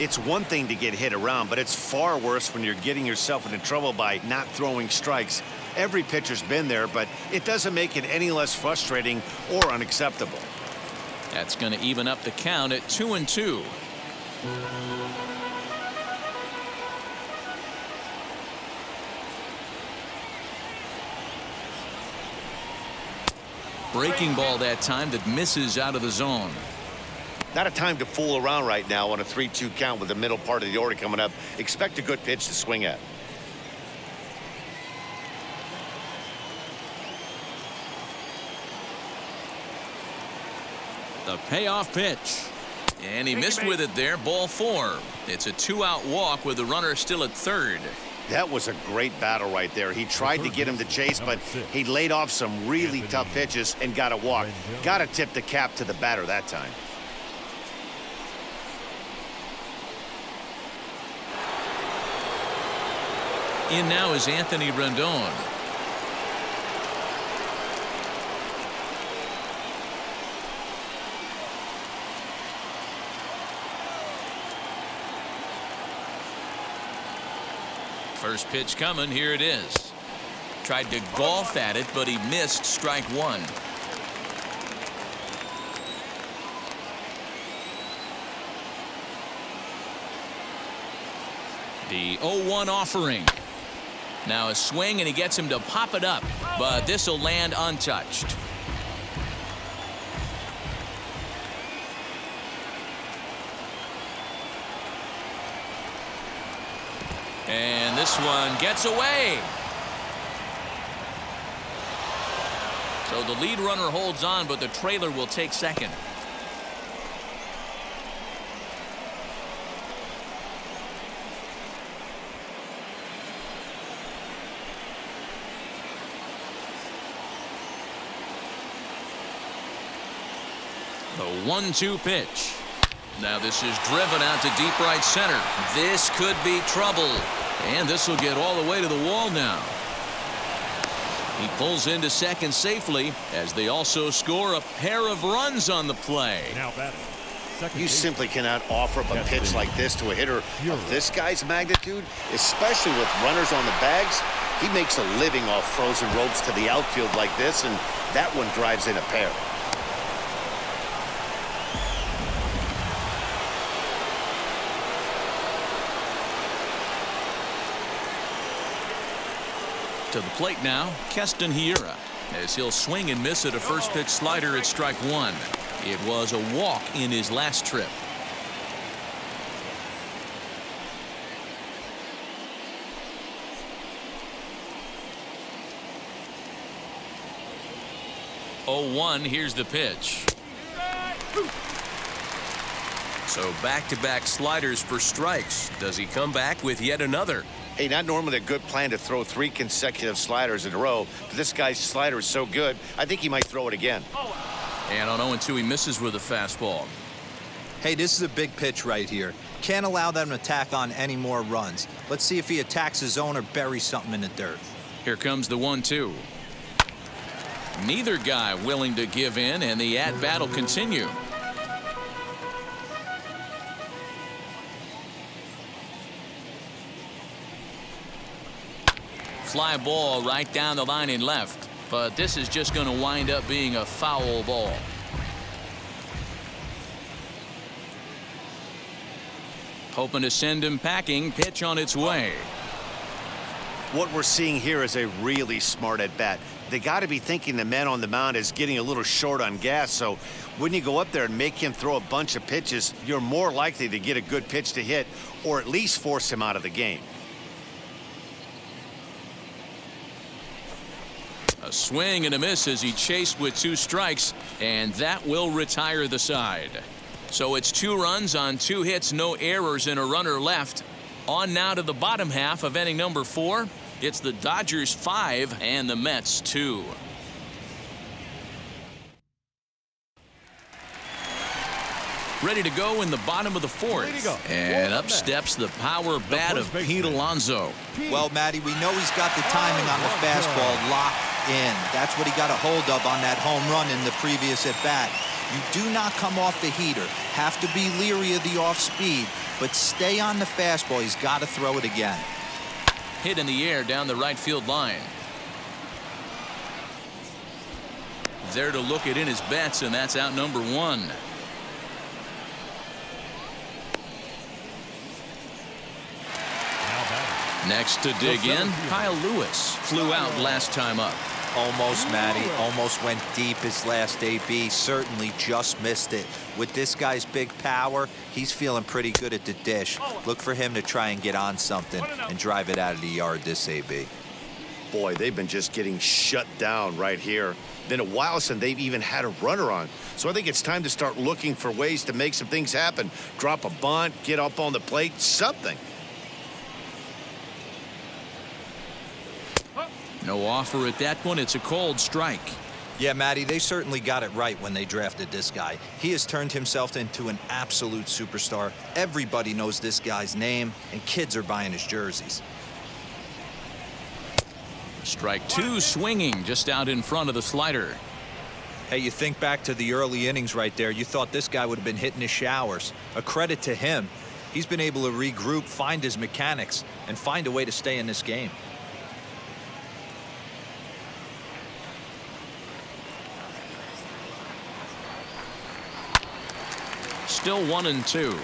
It's one thing to get hit around, but it's far worse when you're getting yourself into trouble by not throwing strikes. Every pitcher's been there, but it doesn't make it any less frustrating or unacceptable. That's going to even up the count at 2-2. Breaking ball that time that misses out of the zone. Not a time to fool around right now on a 3-2 count with the middle part of the order coming up. Expect a good pitch to swing at. The payoff pitch. And he missed with it there. Ball 4. It's a 2-out walk with the runner still at third. That was a great battle right there. He tried to get him to chase, but he laid off some really tough pitches and got a walk. Got to tip the cap to the batter that time. In now is Anthony Rendon. First pitch coming. Here it is. Tried to golf at it, but he missed strike one. The 0-1 offering. Now a swing, and he gets him to pop it up, but this will land untouched. And this one gets away. So the lead runner holds on, but the trailer will take second. The 1-2 pitch. Now this is driven out to deep right center. This could be trouble. And this will get all the way to the wall now. He pulls into second safely as they also score a pair of runs on the play. Now batting. You simply cannot offer up a pitch like this to a hitter of this guy's magnitude, especially with runners on the bags. He makes a living off frozen ropes to the outfield like this, and that one drives in a pair. To the plate now, Keston Hiura, as he'll swing and miss at a first pitch slider at strike one. It was a walk in his last trip. Oh, 1, here's the pitch. So back-to-back sliders for strikes. Does he come back with yet another? Hey, not normally a good plan to throw 3 consecutive sliders in a row, but this guy's slider is so good, I think he might throw it again. And on 0-2, he misses with a fastball. Hey, this is a big pitch right here. Can't allow them to tack on any more runs. Let's see if he attacks his zone or buries something in the dirt. Here comes the 1-2. Neither guy willing to give in, and the at-bat will continue. Fly ball right down the line in left, but this is just going to wind up being a foul ball. Hoping to send him packing. Pitch on its way. What we're seeing here is a really smart at-bat. They got to be thinking the man on the mound is getting a little short on gas, so when you go up there and make him throw a bunch of pitches, you're more likely to get a good pitch to hit or at least force him out of the game. A swing and a miss as he chased with 2 strikes, and that will retire the side. So it's 2 runs on 2 hits, no errors, and a runner left. On now to the bottom half of inning number 4. It's the Dodgers 5 and the Mets 2. Ready to go in the bottom of the 4th. And up steps the power bat of Pete Alonso. Well, Matty, we know he's got the timing on the fastball locked in. That's what he got a hold of on that home run in the previous at-bat. You do not come off the heater. Have to be leery of the off-speed, but stay on the fastball. He's got to throw it again. Hit in the air down the right field line. There to look it in his bets, and that's out number 1. Next to dig in, Kyle Lewis flew out last time up. Almost, Matty. Almost went deep his last AB. Certainly just missed it. With this guy's big power, he's feeling pretty good at the dish. Look for him to try and get on something and drive it out of the yard this AB. Boy, they've been just getting shut down right here. Been a while since they've even had a runner on. So I think it's time to start looking for ways to make some things happen. Drop a bunt, get up on the plate, something. No offer at that one. It's a cold strike. Yeah, Matty, they certainly got it right when they drafted this guy. He has turned himself into an absolute superstar. Everybody knows this guy's name, and kids are buying his jerseys. Strike two, swinging just out in front of the slider. Hey, you think back to the early innings right there. You thought this guy would have been hitting his showers. A credit to him. He's been able to regroup, find his mechanics, and find a way to stay in this game. Still 1-2.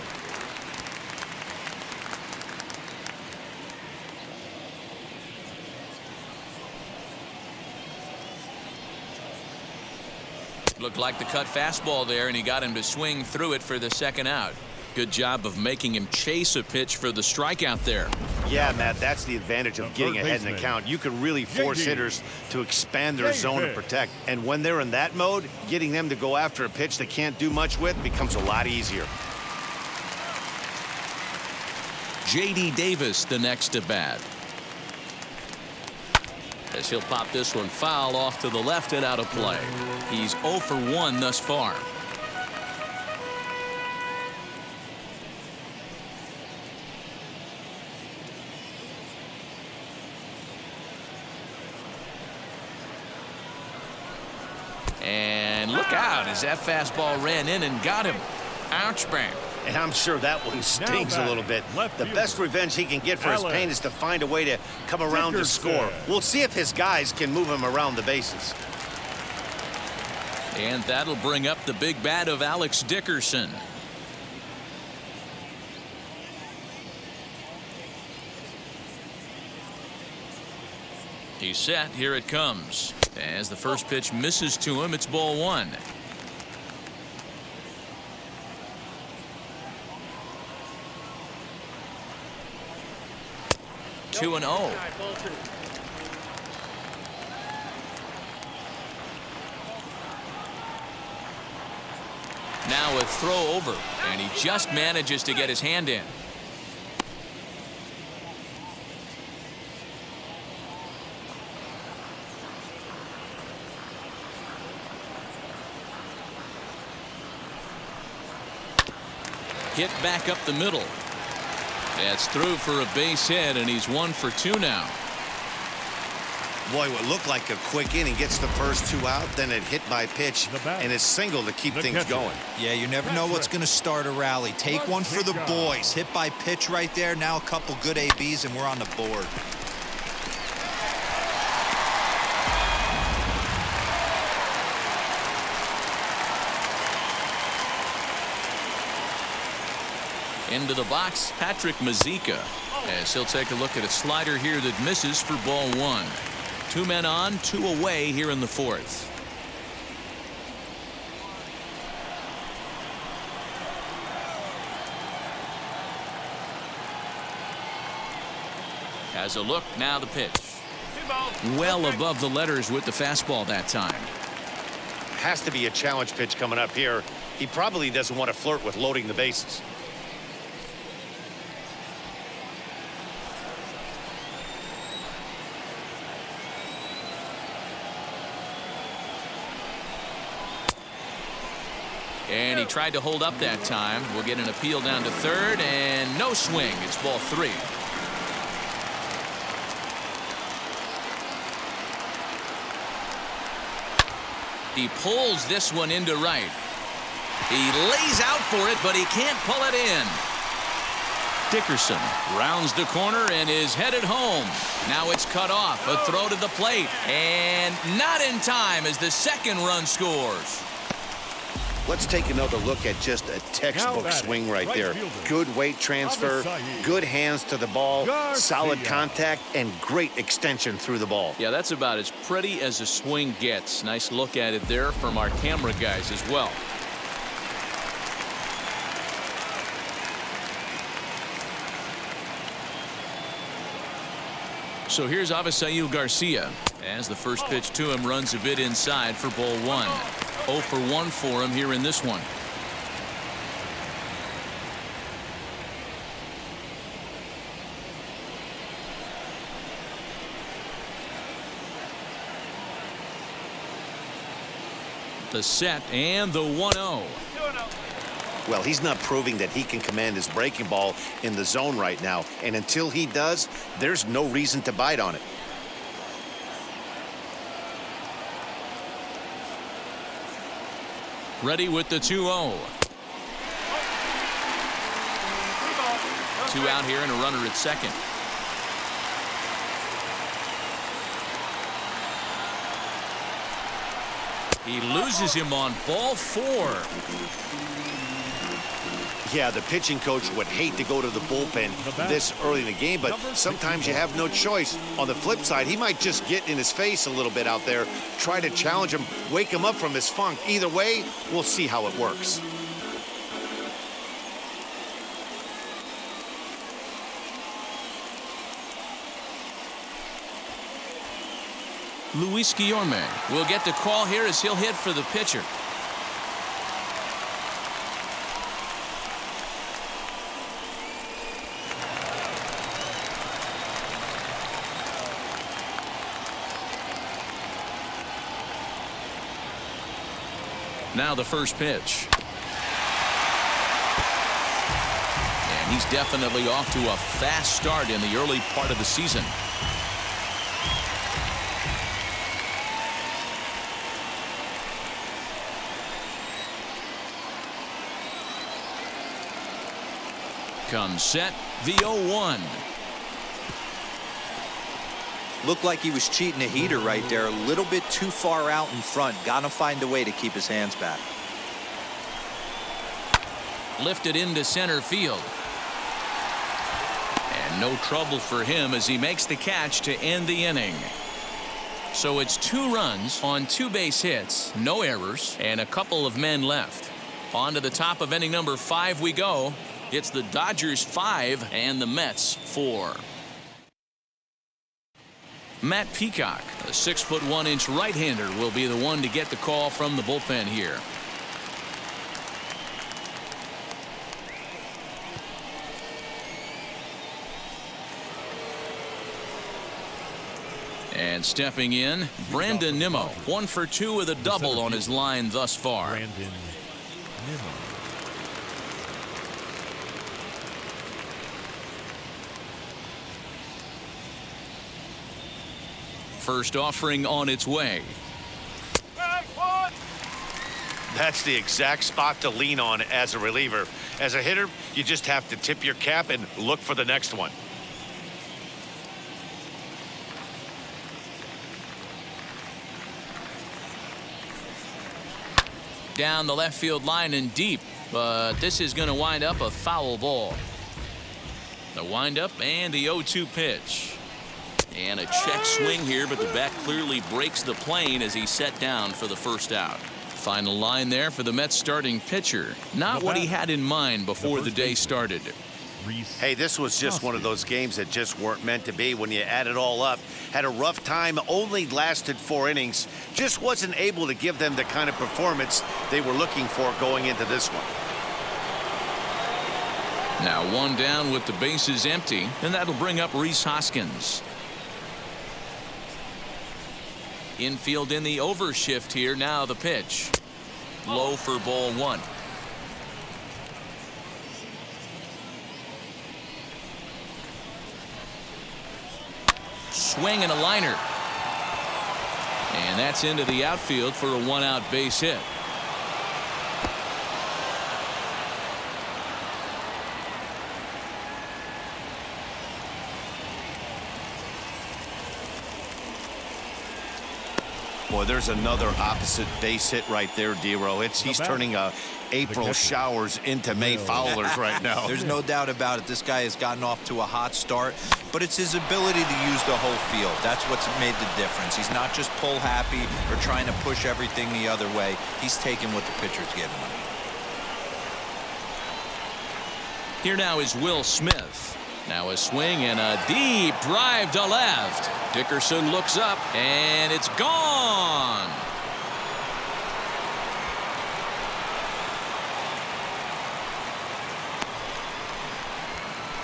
Looked like the cut fastball there, and he got him to swing through it for the second out. Good job of making him chase a pitch for the strikeout there. Yeah, Matt, that's the advantage of getting ahead in the count. You can really force hitters to expand their zone and protect. And when they're in that mode, getting them to go after a pitch they can't do much with becomes a lot easier. J.D. Davis, the next to bat. As he'll pop this one foul off to the left and out of play. He's 0 for 1 thus far. And look out as that fastball ran in and got him. Ouch, bang. And I'm sure that one stings a little bit. The best revenge he can get for his pain is to find a way to come around to score. We'll see if his guys can move him around the bases. And that'll bring up the big bat of Alex Dickerson. He's set. Here it comes. As the first pitch misses to him, it's ball one. Two and 0. Now a throw over, and he just manages to get his hand in. Hit back up the middle. That's through for a base hit, and he's 1 for 2 now. Boy, what looked like a quick inning gets the first 2 out, then it hit by pitch, and it's single to keep things going. Yeah, you never know what's going to start a rally. Take one for the boys. Hit by pitch right there. Now a couple good ABs, and we're on the board. Into the box, Patrick Mazeika, as he'll take a look at a slider here that misses for ball one. 2 men on, 2 away here in the fourth. Has a look, now the pitch. Well above the letters with the fastball that time. Has to be a challenge pitch coming up here. He probably doesn't want to flirt with loading the bases. And he tried to hold up that time. We'll get an appeal down to third, and no swing. It's ball 3. He pulls this one into right. He lays out for it, but he can't pull it in. Dickerson rounds the corner and is headed home. Now it's cut off. A throw to the plate, and not in time as the second run scores. Let's take another look at just a textbook swing right there. Good weight transfer, good hands to the ball, solid contact, and great extension through the ball. Yeah, that's about as pretty as a swing gets. Nice look at it there from our camera guys as well. So here's Avisail Garcia as the first pitch to him runs a bit inside for ball 1. 0 for 1 for him here in this one. The set and the 1-0. Well, he's not proving that he can command his breaking ball in the zone right now. And until he does, there's no reason to bite on it. Ready with the 2-0. 2 out here and a runner at second. He loses him on ball 4. Yeah, the pitching coach would hate to go to the bullpen this early in the game, but sometimes you have no choice. On the flip side, he might just get in his face a little bit out there, try to challenge him, wake him up from his funk. Either way, we'll see how it works. Luis Guillorme will get the call here as he'll hit for the pitcher. Now the first pitch. And he's definitely off to a fast start in the early part of the season. Comes set, the 0-1. Looked like he was cheating a heater right there. A little bit too far out in front. Gotta find a way to keep his hands back. Lifted into center field. And no trouble for him as he makes the catch to end the inning. So it's 2 runs on 2 base hits, no errors, and a couple of men left. On to the top of inning number 5 we go. It's the Dodgers 5 and the Mets 4. Matt Peacock, a 6'1" right-hander, will be the one to get the call from the bullpen here. And stepping in, Brandon Nimmo, 1 for 2 with a double on his line thus far. Brandon Nimmo. First offering on its way. That's the exact spot to lean on as a reliever. As a hitter, you just have to tip your cap and look for the next one. Down the left field line and deep, but this is going to wind up a foul ball. The windup and the 0-2 pitch. And a check swing here, but the bat clearly breaks the plane as he's set down for the first out. Final line there for the Mets starting pitcher. Not what he had in mind before the day started. Hey, this was just one of those games that just weren't meant to be when you add it all up. Had a rough time, only lasted 4 innings. Just wasn't able to give them the kind of performance they were looking for going into this one. Now 1 down with the bases empty, and that'll bring up Rhys Hoskins. Infield in the overshift here. Now the pitch. Low for ball 1. Swing and a liner. And that's into the outfield for a 1-out base hit. Boy, there's another opposite base hit right there, D-Row. He's turning April showers into May foulers right now. There's no doubt about it. This guy has gotten off to a hot start, but it's his ability to use the whole field. That's what's made the difference. He's not just pull happy or trying to push everything the other way. He's taking what the pitcher's giving him. Here now is Will Smith. Now a swing and a deep drive to left. Dickerson looks up and it's gone.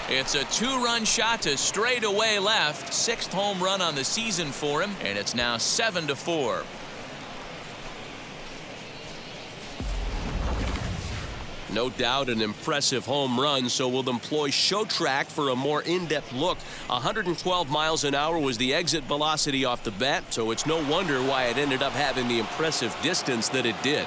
It's a 2-run shot to straightaway left. 6th home run on the season for him, and it's now 7-4. No doubt an impressive home run, so we'll employ show track for a more in-depth look. 112 miles an hour was the exit velocity off the bat, so it's no wonder why it ended up having the impressive distance that it did.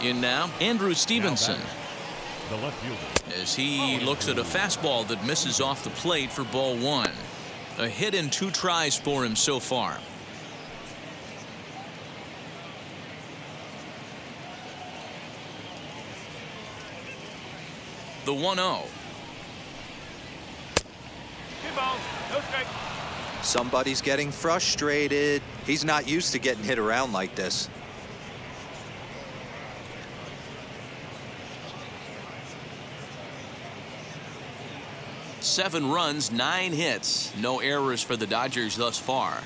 In now, Andrew Stevenson. The left fielder. As he looks at a fastball that misses off the plate for ball one. A hit in 2 tries for him so far. The 1-0. Somebody's getting frustrated. He's not used to getting hit around like this. Seven runs, 9 hits. No errors for the Dodgers thus far.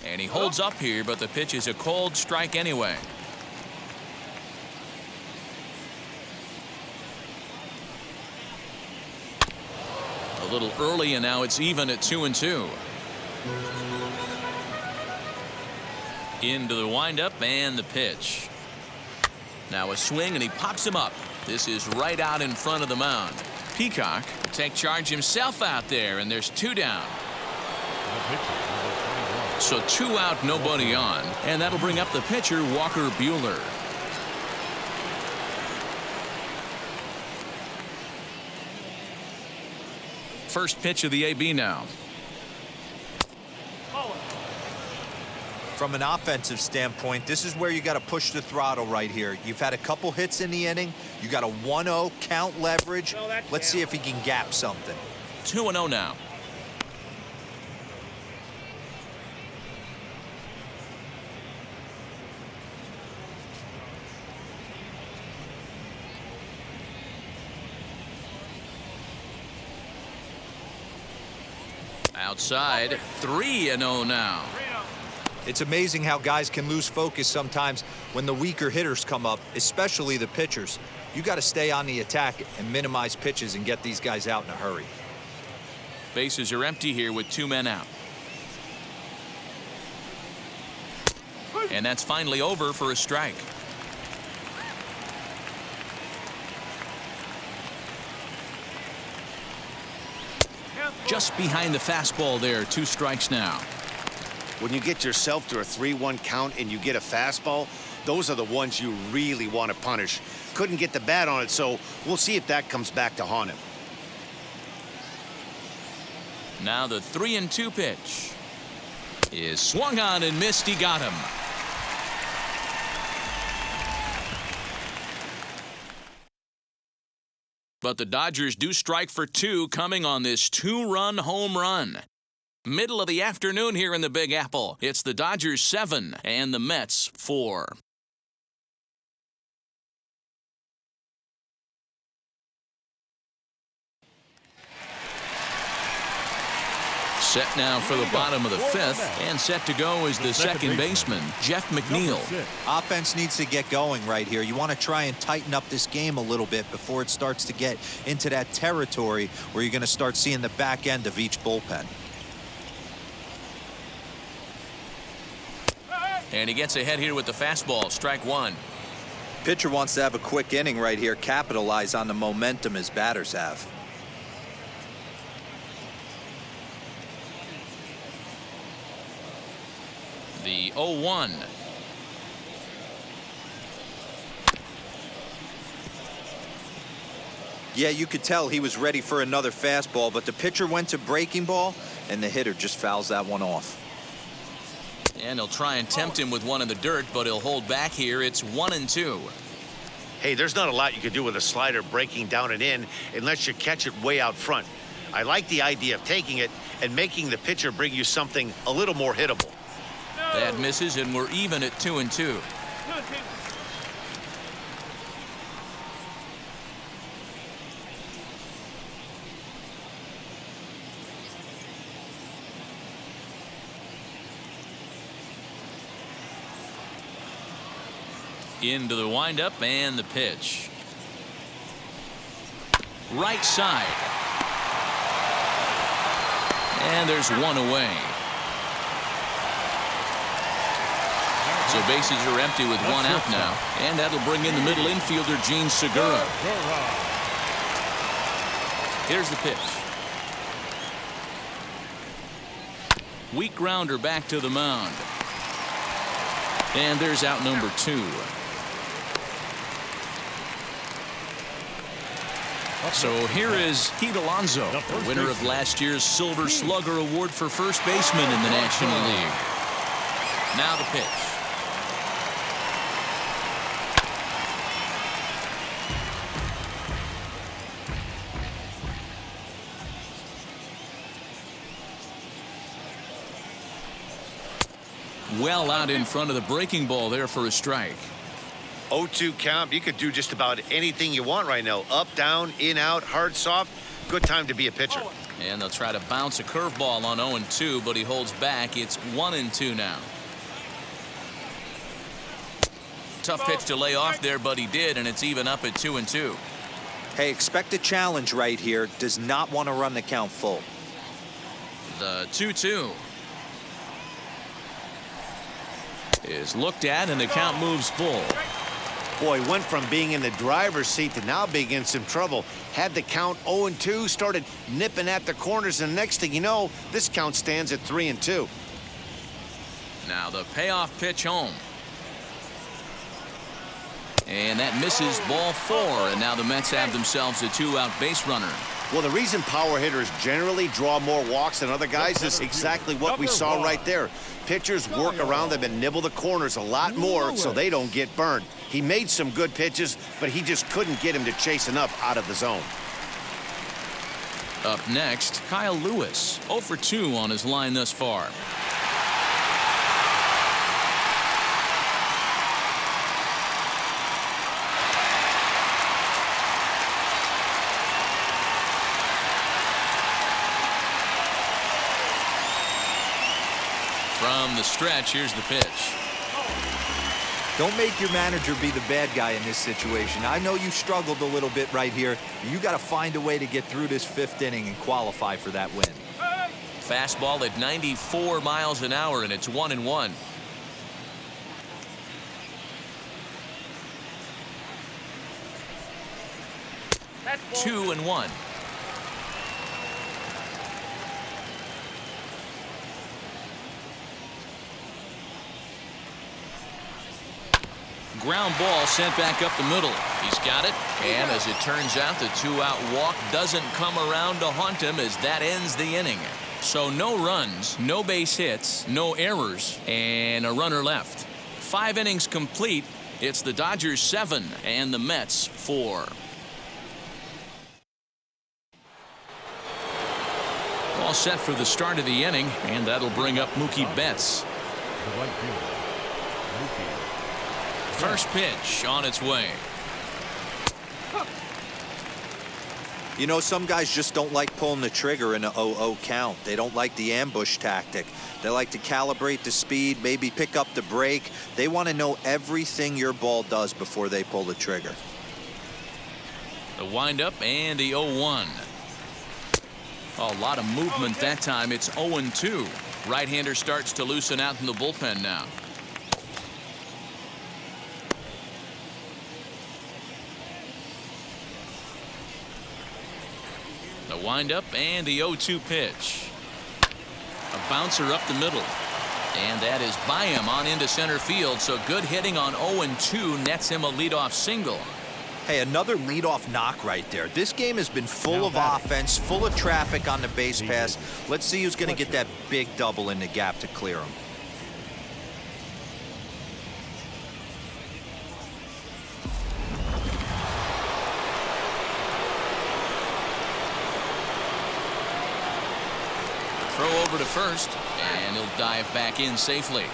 And he holds up here, but the pitch is a cold strike anyway. A little early, and now it's even at 2-2. Into the windup and the pitch. Now a swing, and he pops him up. This is right out in front of the mound. Peacock will take charge himself out there, and there's 2 down. So 2 out, nobody on, and that'll bring up the pitcher, Walker Buehler. First pitch of the AB now. From an offensive standpoint, this is where you got to push the throttle right here. You've had a couple hits in the inning. You got a 1-0 count leverage. Let's see if he can gap something. 2-0 now. Outside, 3-0 now. It's amazing how guys can lose focus sometimes when the weaker hitters come up, especially the pitchers. You got to stay on the attack and minimize pitches and get these guys out in a hurry. Bases are empty here with 2 men out. And that's finally over for a strike. Just behind the fastball there, 2 strikes now. When you get yourself to a 3-1 count and you get a fastball, those are the ones you really want to punish. Couldn't get the bat on it, so we'll see if that comes back to haunt him. Now the 3-2 pitch is swung on and missed. He got him. But the Dodgers do strike for 2 coming on this 2-run home run. Middle of the afternoon here in the Big Apple. It's the Dodgers 7 and the Mets 4. Set now for the bottom of the 5th, and set to go is the second baseman, Jeff McNeil. Offense needs to get going right here. You want to try and tighten up this game a little bit before it starts to get into that territory where you're going to start seeing the back end of each bullpen. And he gets ahead here with the fastball, strike 1. Pitcher wants to have a quick inning right here, capitalize on the momentum his batters have. The 0-1. Yeah, you could tell he was ready for another fastball, but the pitcher went to breaking ball, and the hitter just fouls that one off. And he'll try and tempt him with one in the dirt, but he'll hold back here. It's 1-2. Hey, there's not a lot you can do with a slider breaking down and in unless you catch it way out front. I like the idea of taking it and making the pitcher bring you something a little more hittable. That misses, and we're even at 2-2. Into the windup and the pitch. Right side. And there's one away. So bases are empty with one out now. And that'll bring in the middle infielder, Gene Segura. Here's the pitch. Weak grounder back to the mound. And there's out number 2. So here is Alonso, the winner of last year's Silver Slugger Award for first baseman in the National League. Now the pitch. Well out in front of the breaking ball there for a strike. 0-2 count. You could do just about anything you want right now. Up, down, in, out, hard, soft. Good time to be a pitcher. And they'll try to bounce a curveball on 0-2, but he holds back. It's 1-2 now. Tough pitch to lay off there, but he did, and it's even up at 2-2. Hey, expect a challenge right here. Does not want to run the count full. The 2-2 is looked at, and the count moves full. Boy, went from being in the driver's seat to now being in some trouble. Had the count 0-2, started nipping at the corners, and next thing you know, this count stands at 3-2. Now the payoff pitch home. And that misses, ball 4, and now the Mets have themselves a 2-out base runner. Well, the reason power hitters generally draw more walks than other guys is exactly what we saw right there. Pitchers work around them and nibble the corners a lot more so they don't get burned. He made some good pitches, but he just couldn't get him to chase enough out of the zone. Up next, Kyle Lewis, 0 for 2 on his line thus far. From the stretch, here's the pitch. Don't make your manager be the bad guy in this situation. I know you struggled a little bit right here. You got to find a way to get through this 5th inning and qualify for that win. Fastball at 94 miles an hour, and it's 1-1. That's 2-1. Ground ball sent back up the middle. He's got it, and as it turns out, the 2-out walk doesn't come around to haunt him as that ends the inning. So no runs, no base hits, no errors, and a runner left. 5 innings complete. It's the Dodgers 7 and the Mets 4. All set for the start of the inning, and that'll bring up Mookie Betts. The right fielder, Mookie. First pitch on its way. You know, some guys just don't like pulling the trigger in a 0-0 count. They don't like the ambush tactic. They like to calibrate the speed, maybe pick up the brake. They want to know everything your ball does before they pull the trigger. The windup and the 0-1. A lot of movement that time. It's 0-2. Right-hander starts to loosen out in the bullpen now. The windup and the 0-2 pitch. A bouncer up the middle. And that is by him on into center field. So good hitting on 0-2 nets him a leadoff single. Hey, another leadoff knock right there. This game has been full of offense, full of traffic on the base pass. Let's see who's going to get that big double in the gap to clear him. Throw over to first, and he'll dive back in safely.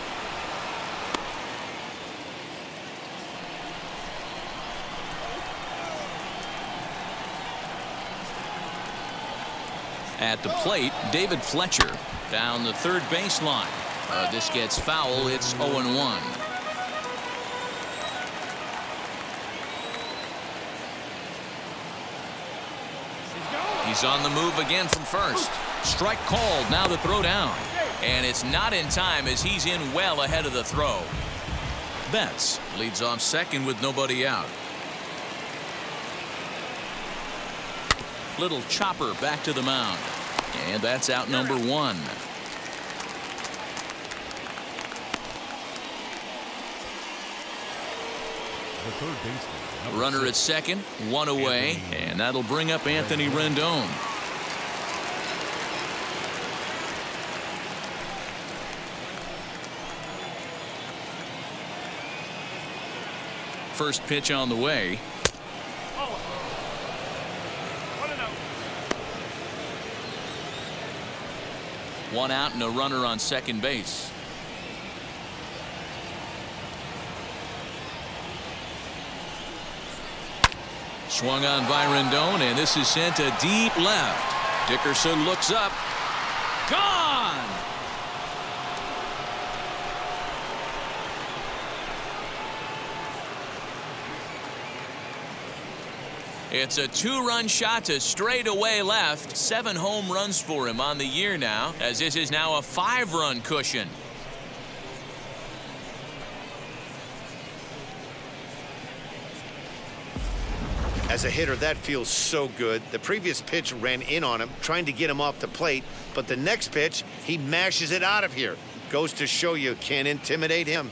At the plate, David Fletcher down the third baseline. This gets foul. It's 0-1. He's on the move again from first. Strike called. Now the throw down. And it's not in time as he's in well ahead of the throw. Betts leads off second with nobody out. Little chopper back to the mound. And that's out number one. The third baseman, number Runner 6. at second, one away, and that'll bring up Anthony Rendon. First pitch on the way. One out and a runner on second base. Swung on by Rendon, and this is sent to deep left. Dickerson looks up. Gone! It's a two-run shot to straightaway left. 7 home runs for him on the year now, as this is now a 5-run cushion. As a hitter, that feels so good. The previous pitch ran in on him, trying to get him off the plate, but the next pitch, he mashes it out of here. Goes to show you can't intimidate him.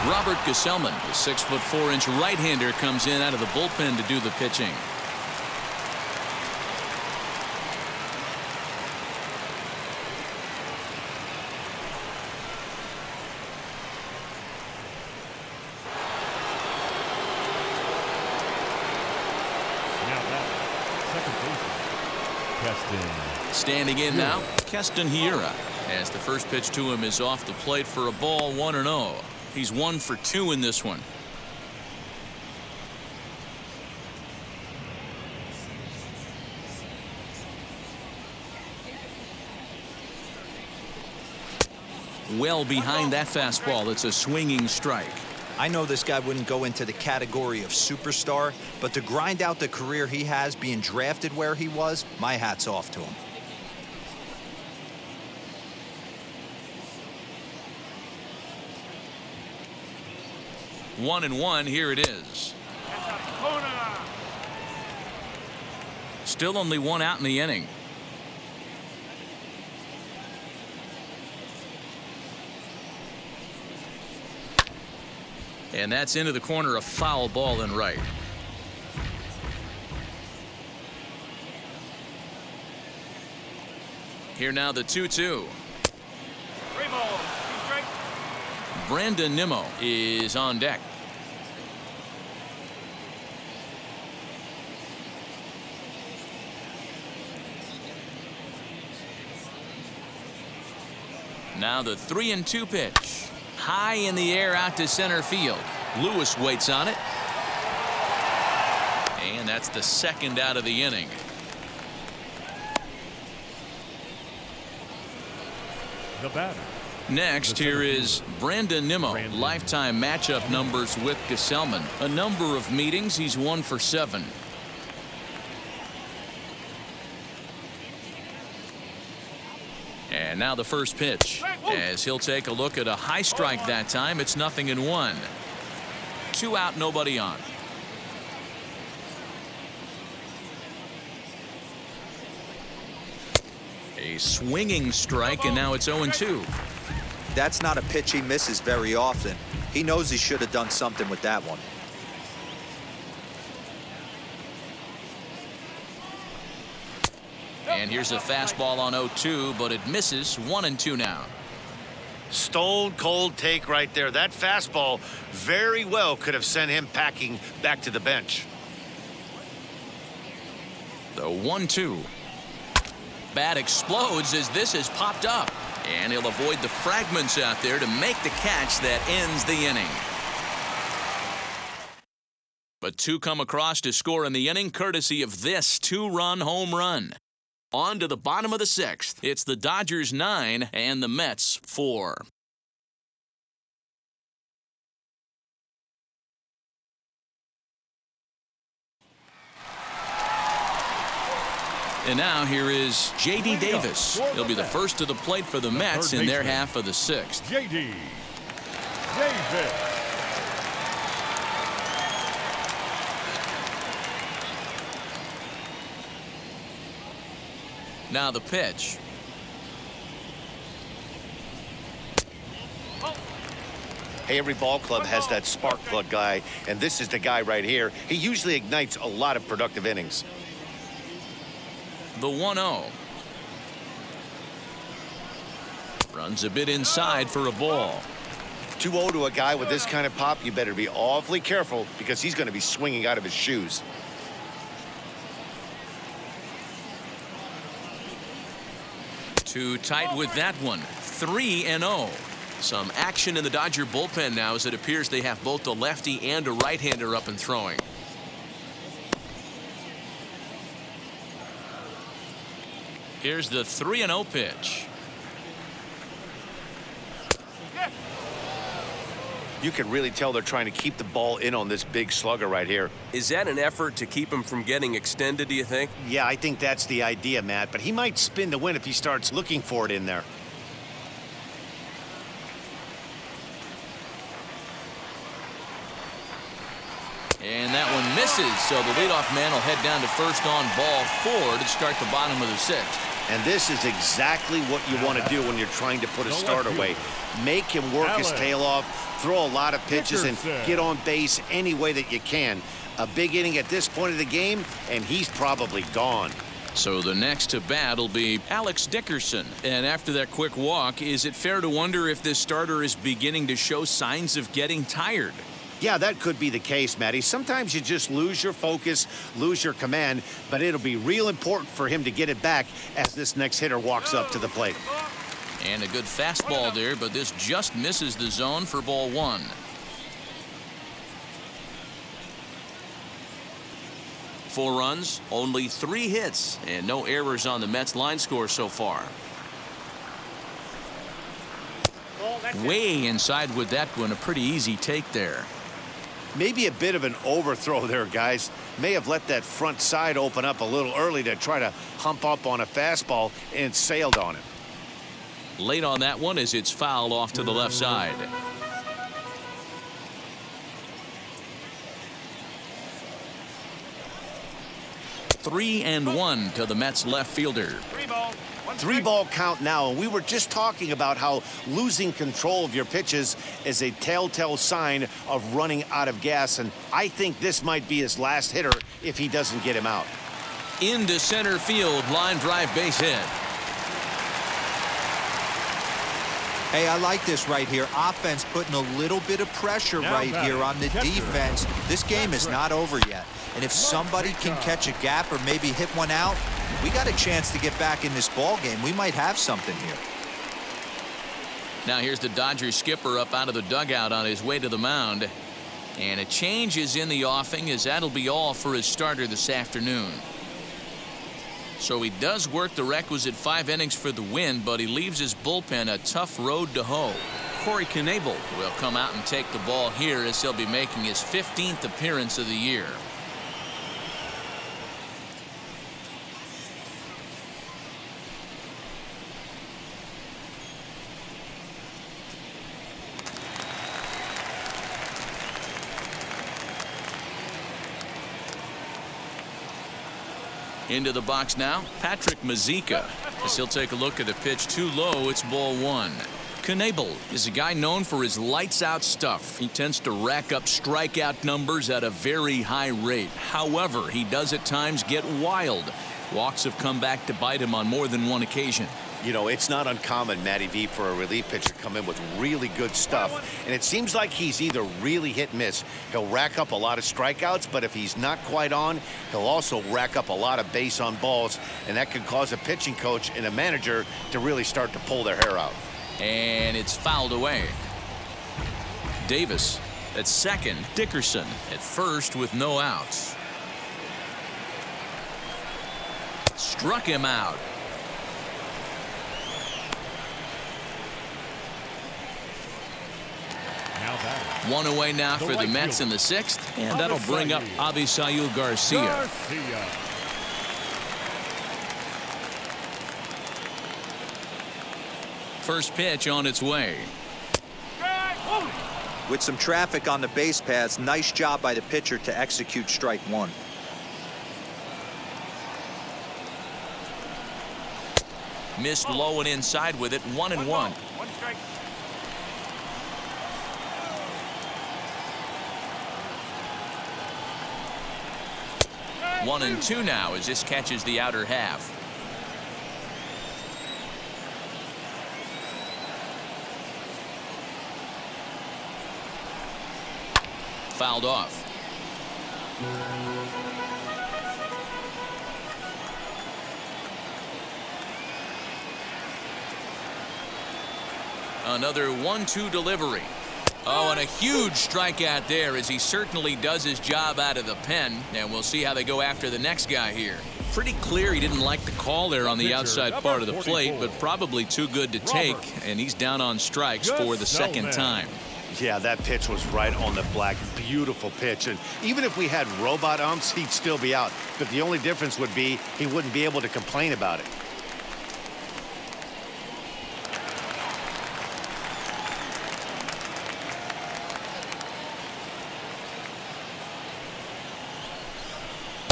Robert Gesellman, the 6'4" right-hander, comes in out of the bullpen to do the pitching. Now that second baseman, Keston. Standing in now, Keston Hiura, as the first pitch to him is off the plate for a ball, 1-0. He's 1 for 2 in this one. Well behind that fastball. It's a swinging strike. I know this guy wouldn't go into the category of superstar, but to grind out the career he has being drafted where he was, my hat's off to him. One and one, here it is. Still only one out in the inning. And that's into the corner, a foul ball in right. Here now the 2-2. Brandon Nimmo is on deck. Now the 3-2 pitch. High in the air out to center field. Lewis waits on it. And that's the second out of the inning. The batter. Next, here is Brandon Nimmo. Lifetime matchup numbers with Gesellman. A number of meetings. He's 1 for 7. And now the first pitch, as he'll take a look at a high strike that time. It's 0-1. 2 out, nobody on. A swinging strike, and now it's 0-2. That's not a pitch he misses very often. He knows he should have done something with that one. And here's a fastball on 0-2, but it misses. 1-2 now. Stone cold take right there. That fastball very well could have sent him packing back to the bench. The 1-2. Bat explodes as this has popped up. And he'll avoid the fragments out there to make the catch that ends the inning. But 2 come across to score in the inning, courtesy of this 2-run home run. On to the bottom of the 6th. It's the Dodgers 9 and the Mets 4. And now here is J.D. Davis. He'll be the first to the plate for the Mets in their half of the sixth. J.D. Davis. Now the pitch. Hey, every ball club has that spark plug guy, and this is the guy right here. He usually ignites a lot of productive innings. The 1-0. Runs a bit inside for a ball. 2-0 to a guy with this kind of pop, you better be awfully careful because he's going to be swinging out of his shoes. Too tight with that one. 3-0. Some action in the Dodger bullpen now as it appears they have both a lefty and a right-hander up and throwing. Here's the 3-0 pitch. You can really tell they're trying to keep the ball in on this big slugger right here. Is that an effort to keep him from getting extended, do you think? Yeah, I think that's the idea, Matt, but he might spin the win if he starts looking for it in there. And that one misses, so the leadoff man will head down to first on ball 4 to start the bottom of the sixth. And this is exactly what you want to do when you're trying to put a start away. Make him work his tail off, throw a lot of pitches, and get on base any way that you can. A big inning at this point of the game, and he's probably gone. So the next to bat will be Alex Dickerson. And after that quick walk, is it fair to wonder if this starter is beginning to show signs of getting tired? Yeah, that could be the case, Matty. Sometimes you just lose your focus, lose your command, but it'll be real important for him to get it back as this next hitter walks up to the plate. And a good fastball there, but this just misses the zone for ball 1. Four runs, only 3 hits, and no errors on the Mets line score so far. Way inside with that one, a pretty easy take there. Maybe a bit of an overthrow there, guys. May have let that front side open up a little early to try to hump up on a fastball and sailed on it. Late on that one as it's fouled off to the left side. Three and 1 to the Mets left fielder. 3-ball count now, and we were just talking about how losing control of your pitches is a telltale sign of running out of gas, and I think this might be his last hitter if he doesn't get him out. Into center field, line drive, base hit. Hey, I like this right here. Offense putting a little bit of pressure right here on the defense. This game is not over yet. And if somebody can catch a gap or maybe hit one out, we got a chance to get back in this ball game. We might have something here. Now here's the Dodgers skipper up out of the dugout on his way to the mound. And a change is in the offing as that'll be all for his starter this afternoon. So he does work the requisite 5 innings for the win, but he leaves his bullpen a tough road to hoe. Corey Knebel will come out and take the ball here as he'll be making his 15th appearance of the year. Into the box now, Patrick Mazeika. As he'll take a look at a pitch too low, it's ball 1. Knebel is a guy known for his lights-out stuff. He tends to rack up strikeout numbers at a very high rate. However, he does at times get wild. Walks have come back to bite him on more than one occasion. You know, it's not uncommon, Matty V, for a relief pitcher to come in with really good stuff. And it seems like he's either really hit and miss. He'll rack up a lot of strikeouts, but if he's not quite on, he'll also rack up a lot of base on balls. And that can cause a pitching coach and a manager to really start to pull their hair out. And it's fouled away. Davis at second, Dickerson at first with no outs. Struck him out. One away now for the Mets in the 6th, and that'll bring up Avisail Garcia. First pitch on its way. With some traffic on the base paths, nice job by the pitcher to execute strike one. Missed low and inside with it. 1-1. 1 strike. One and two now as this catches the outer half. Fouled off. Another 1-2 delivery. Oh, and a huge strikeout there as he certainly does his job out of the pen. And we'll see how they go after the next guy here. Pretty clear he didn't like the call there on the outside part of the plate, but probably too good to take. And he's down on strikes for the second time. Yeah, that pitch was right on the black. Beautiful pitch. And even if we had robot umps, he'd still be out. But the only difference would be he wouldn't be able to complain about it.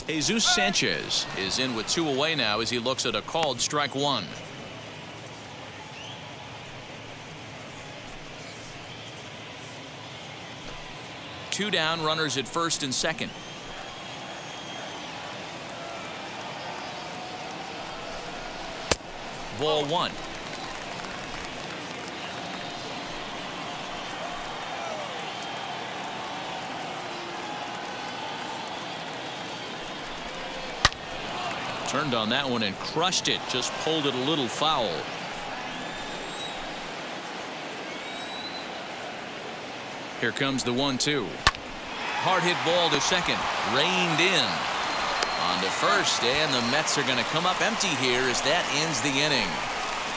Jesus Sanchez is in with 2 away now as he looks at a called strike one. Two down, runners at first and second. Ball one. Turned on that one and crushed it. Just pulled it a little foul. Here comes the 1-2. Hard hit ball to second. Reined in. On to first, and the Mets are going to come up empty here as that ends the inning.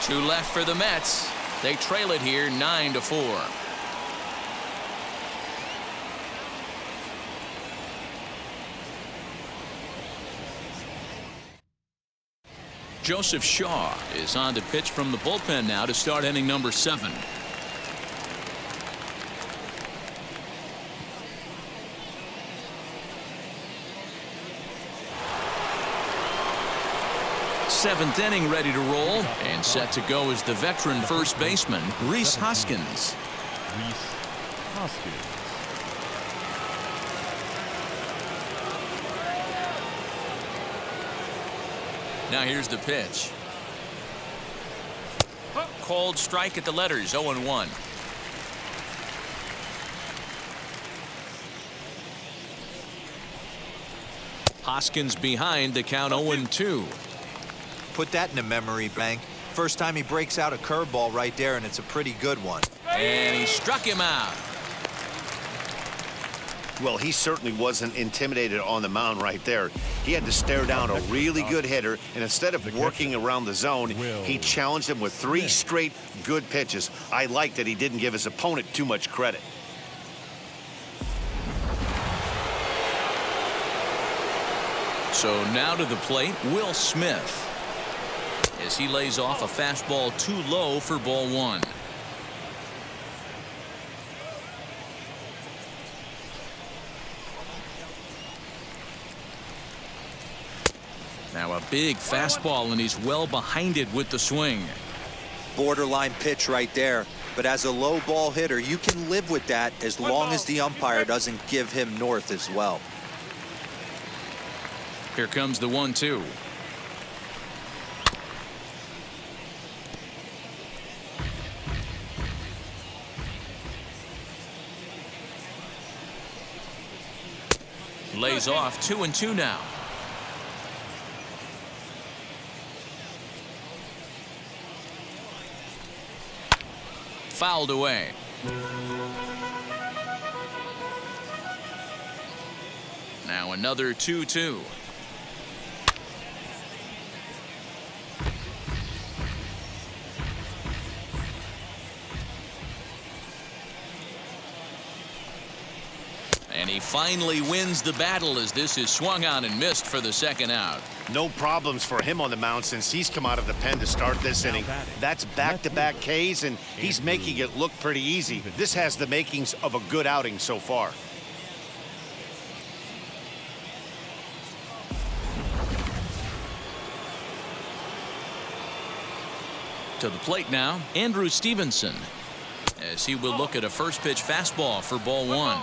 2 left for the Mets. They trail it here 9-4. Joseph Shaw is on to pitch from the bullpen now to start inning number 7. Seventh inning ready to roll and set to go is the veteran first baseman Rhys Hoskins. Rhys Hoskins. Now here's the pitch. Called strike at the letters. 0-1. Hoskins behind the count. 0-2. Put that in the memory bank. First time he breaks out a curveball right there, and it's a pretty good one. And he struck him out. Well, he certainly wasn't intimidated on the mound right there. He had to stare down a really good hitter, and instead of working around the zone, he challenged him with 3 straight good pitches. I like that he didn't give his opponent too much credit. So now to the plate, Will Smith, as he lays off a fastball too low for ball 1. Now a big fastball, and he's well behind it with the swing. Borderline pitch right there. But as a low ball hitter, you can live with that as long as the umpire doesn't give him north as well. Here comes the 1-2. Lays off 2-2 now. Fouled away. Now another 2-2. And he finally wins the battle as this is swung on and missed for the second out. No problems for him on the mound since he's come out of the pen to start this inning. That's back-to-back Ks, and he's making it look pretty easy. This has the makings of a good outing so far. To the plate now, Andrew Stevenson, as he will look at a first pitch fastball for ball one.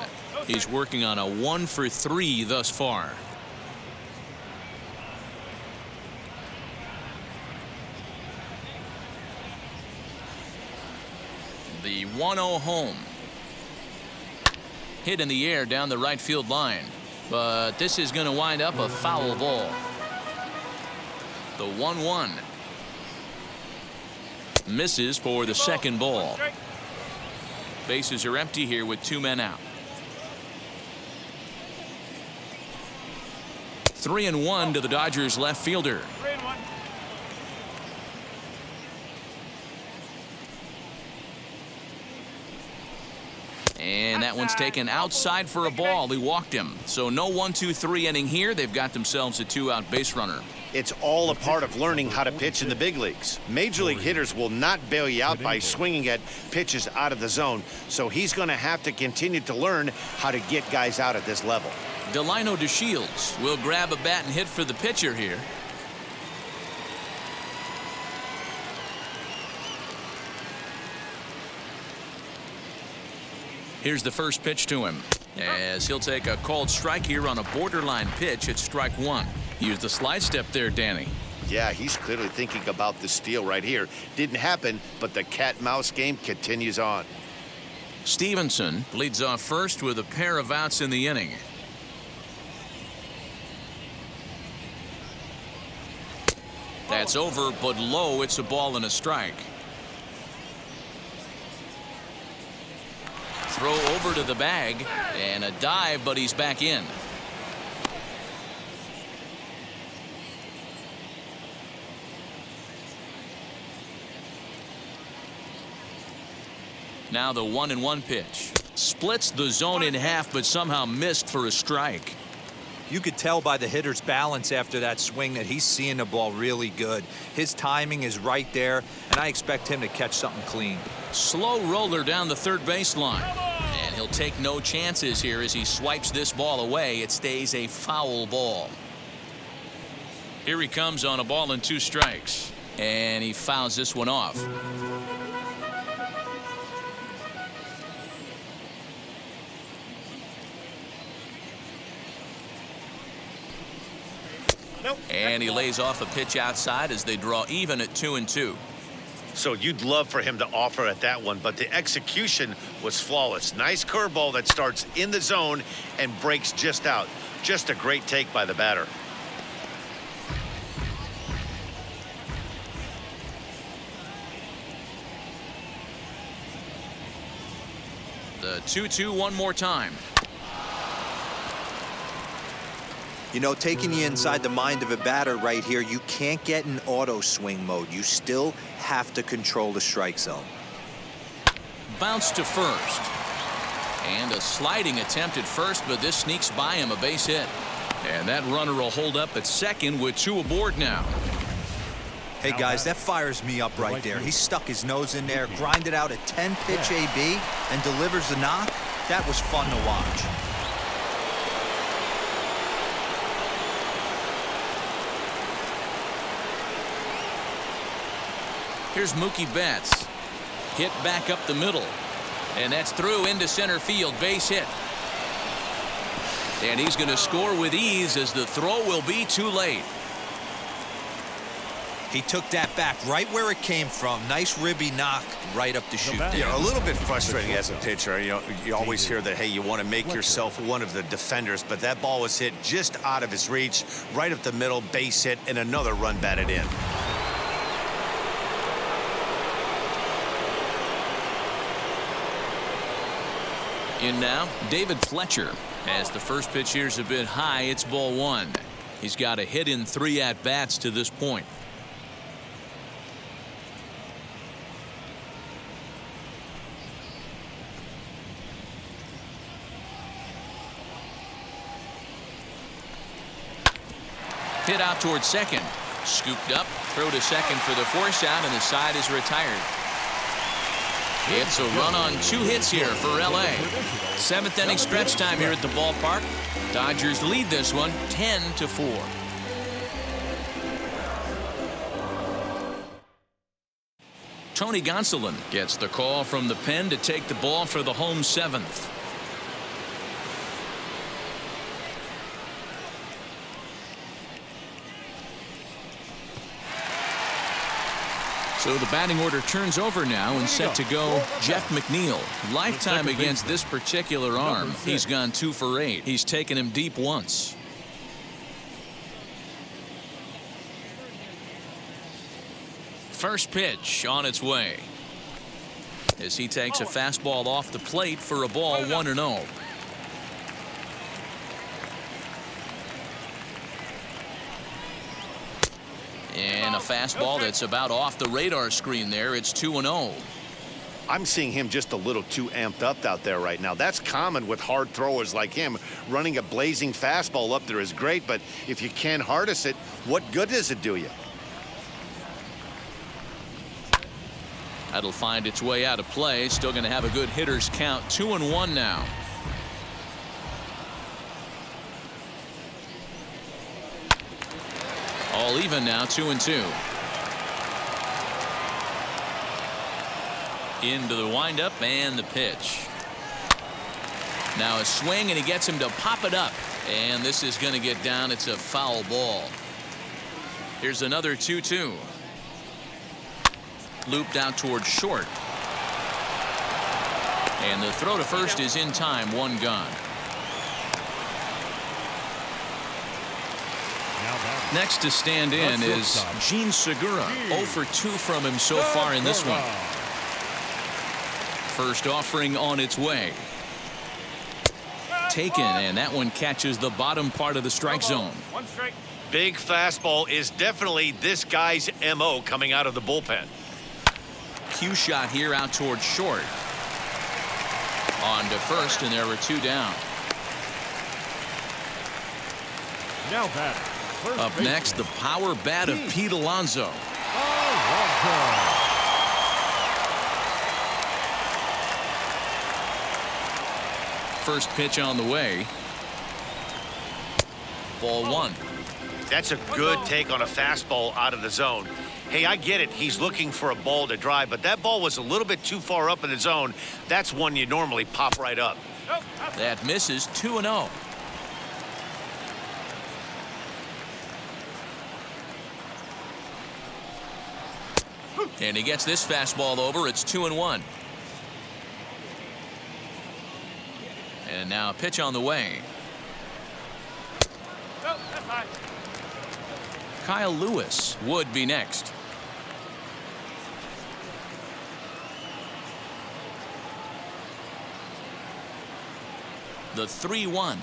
He's working on a 1 for 3 thus far. The 1-0 home. Hit in the air down the right field line, but this is going to wind up a foul ball. The 1-1. Misses for the second ball. Bases are empty here with 2 men out. 3-1 to the Dodgers left fielder. And that one's taken outside for a ball. He walked him. So no 1-2-3 inning here. They've got themselves a 2-out base runner. It's all a part of learning how to pitch in the big leagues. Major league hitters will not bail you out by swinging at pitches out of the zone. So he's going to have to continue to learn how to get guys out at this level. Delino DeShields will grab a bat and hit for the pitcher here. Here's the first pitch to him, as he'll take a called strike here on a borderline pitch at strike one. Use the slide step there, Danny. Yeah, he's clearly thinking about the steal right here. Didn't happen, but the cat-mouse game continues on. Stevenson leads off first with a pair of outs in the inning. That's over, but low. It's a ball and a strike. Throw over to the bag and a dive, but he's back in. Now the 1-1 pitch. Splits the zone in half, but somehow missed for a strike. You could tell by the hitter's balance after that swing that he's seeing the ball really good. His timing is right there, and I expect him to catch something clean. Slow roller down the third baseline. And he'll take no chances here as he swipes this ball away. It stays a foul ball. Here he comes on a ball and 2 strikes. And he fouls this one off. And he lays off a pitch outside as they draw even at 2-2. So you'd love for him to offer at that one, but the execution was flawless. Nice curveball that starts in the zone and breaks just out. Just a great take by the batter. The 2-2 one more time. You know, taking you inside the mind of a batter right here, you can't get in auto swing mode. You still have to control the strike zone. Bounce to first. And a sliding attempt at first, but this sneaks by him, a base hit. And that runner will hold up at second with 2 aboard now. Hey, guys, that fires me up right there. He stuck his nose in there, grinded out a 10-pitch AB, and delivers the knock. That was fun to watch. Here's Mookie Betts. Hit back up the middle. And that's through into center field. Base hit. And he's going to score with ease as the throw will be too late. He took that back right where it came from. Nice ribby knock right up the chute. Yeah, a little bit frustrating as a pitcher. You know, you always hear that, hey, you want to make yourself one of the defenders, but that ball was hit just out of his reach, right up the middle, base hit, and another run batted in. In now, David Fletcher. As the first pitch here's a bit high, it's ball 1. He's got a hit in 3 at-bats to this point. Hit out towards second. Scooped up, throw to second for the force out, and the side is retired. It's a run on 2 hits here for LA. 7th inning stretch time here at the ballpark. Dodgers lead this one 10-4. Tony Gonsolin gets the call from the pen to take the ball for the home 7th. So the batting order turns over now and set to go Jeff McNeil. Lifetime against this particular arm. He's gone 2 for 8. He's taken him deep once. First pitch on its way as he takes a fastball off the plate for a ball 1-0. And a fastball that's about off the radar screen there. It's 2-0. I'm seeing him just a little too amped up out there right now. That's common with hard throwers like him. Running a blazing fastball up there is great, but if you can't harness it, what good does it do you? That'll find its way out of play. Still going to have a good hitter's count. 2-1 now. All even now, 2-2. Into the windup and the pitch. Now a swing, and he gets him to pop it up. And this is going to get down. It's a foul ball. Here's another 2-2. Looped out towards short. And the throw to first is in time. 1 gone. Next to stand in is Gene Segura. 0 for 2 from him so far in this one. First offering on its way. Taken, and that one catches the bottom part of the strike zone. Big fastball is definitely this guy's MO coming out of the bullpen. Cue shot here out towards short. On to first, and there were 2 down. Now batting. Up next, the power bat of Pete Alonso. First pitch on the way. Ball 1. That's a good take on a fastball out of the zone. Hey, I get it. He's looking for a ball to drive, but that ball was a little bit too far up in the zone. That's one you normally pop right up. That misses. 2-0. And he gets this fastball over. It's 2-1. And now a pitch on the way. Kyle Lewis would be next. The 3-1.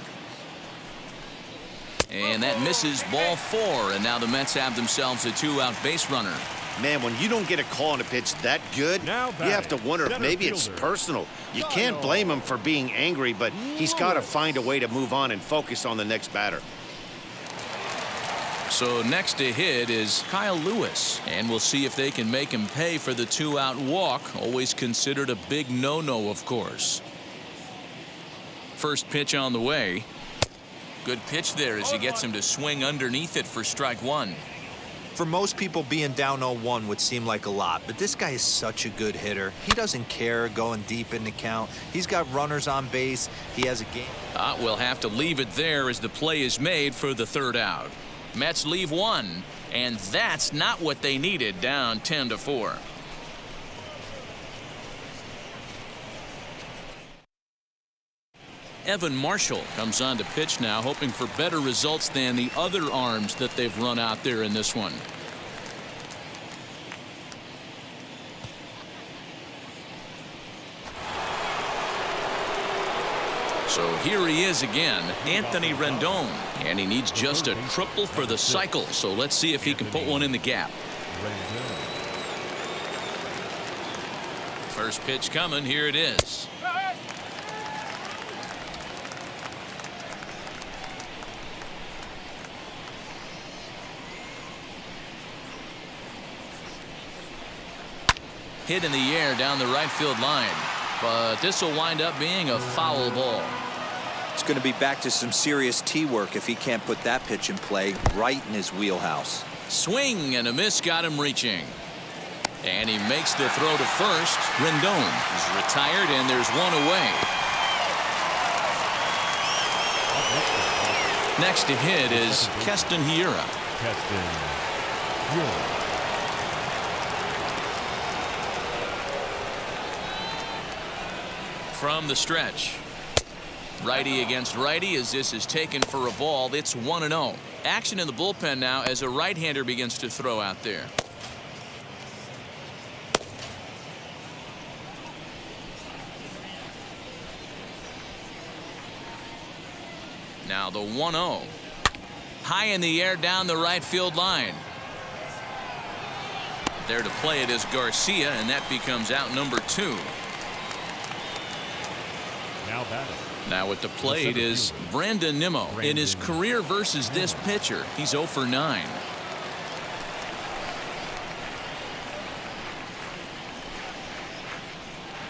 And that misses. Ball 4. And now the Mets have themselves a 2-out base runner. Man, when you don't get a call on a pitch that good, you have to wonder if maybe it's personal. You can't blame him for being angry, but he's got to find a way to move on and focus on the next batter. So next to hit is Kyle Lewis, and we'll see if they can make him pay for the 2-out walk. Always considered a big no-no, of course. First pitch on the way. Good pitch there as he gets him to swing underneath it for strike 1. For most people, being down 0-1 would seem like a lot, but this guy is such a good hitter. He doesn't care going deep in the count. He's got runners on base. He has a game. We'll have to leave it there as the play is made for the 3rd out. Mets leave 1, and that's not what they needed, down 10-4. Evan Marshall comes on to pitch now, hoping for better results than the other arms that they've run out there in this one. So here he is again, Anthony Rendon, and he needs just a triple for the cycle. So let's see if he can put one in the gap. First pitch coming. Here it is. Hit in the air down the right field line. But this will wind up being a foul ball. It's going to be back to some serious tee work if he can't put that pitch in play right in his wheelhouse. Swing and a miss got him reaching. And he makes the throw to first. Rendon is retired, and there's one away. Next to hit is Keston Hiura. Keston Hiura. From the stretch. Righty against righty as this is taken for a ball. It's 1-0. Action in the bullpen now as a right-hander begins to throw out there. Now the 1-0. High in the air down the right field line. There to play it is Garcia, and that becomes out number 2. Now batting. Now at the plate is Brandon Nimmo. In his career versus this pitcher, he's 0 for 9.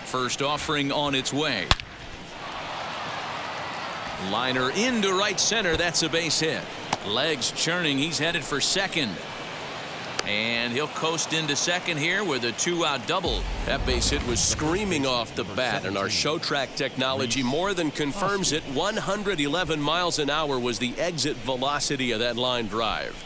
First offering on its way. Liner into right center. That's a base hit. Legs churning. He's headed for second. And he'll coast into second here with a 2-out double. That base hit was screaming off the bat, and our show track technology more than confirms it. 111 miles an hour was the exit velocity of that line drive.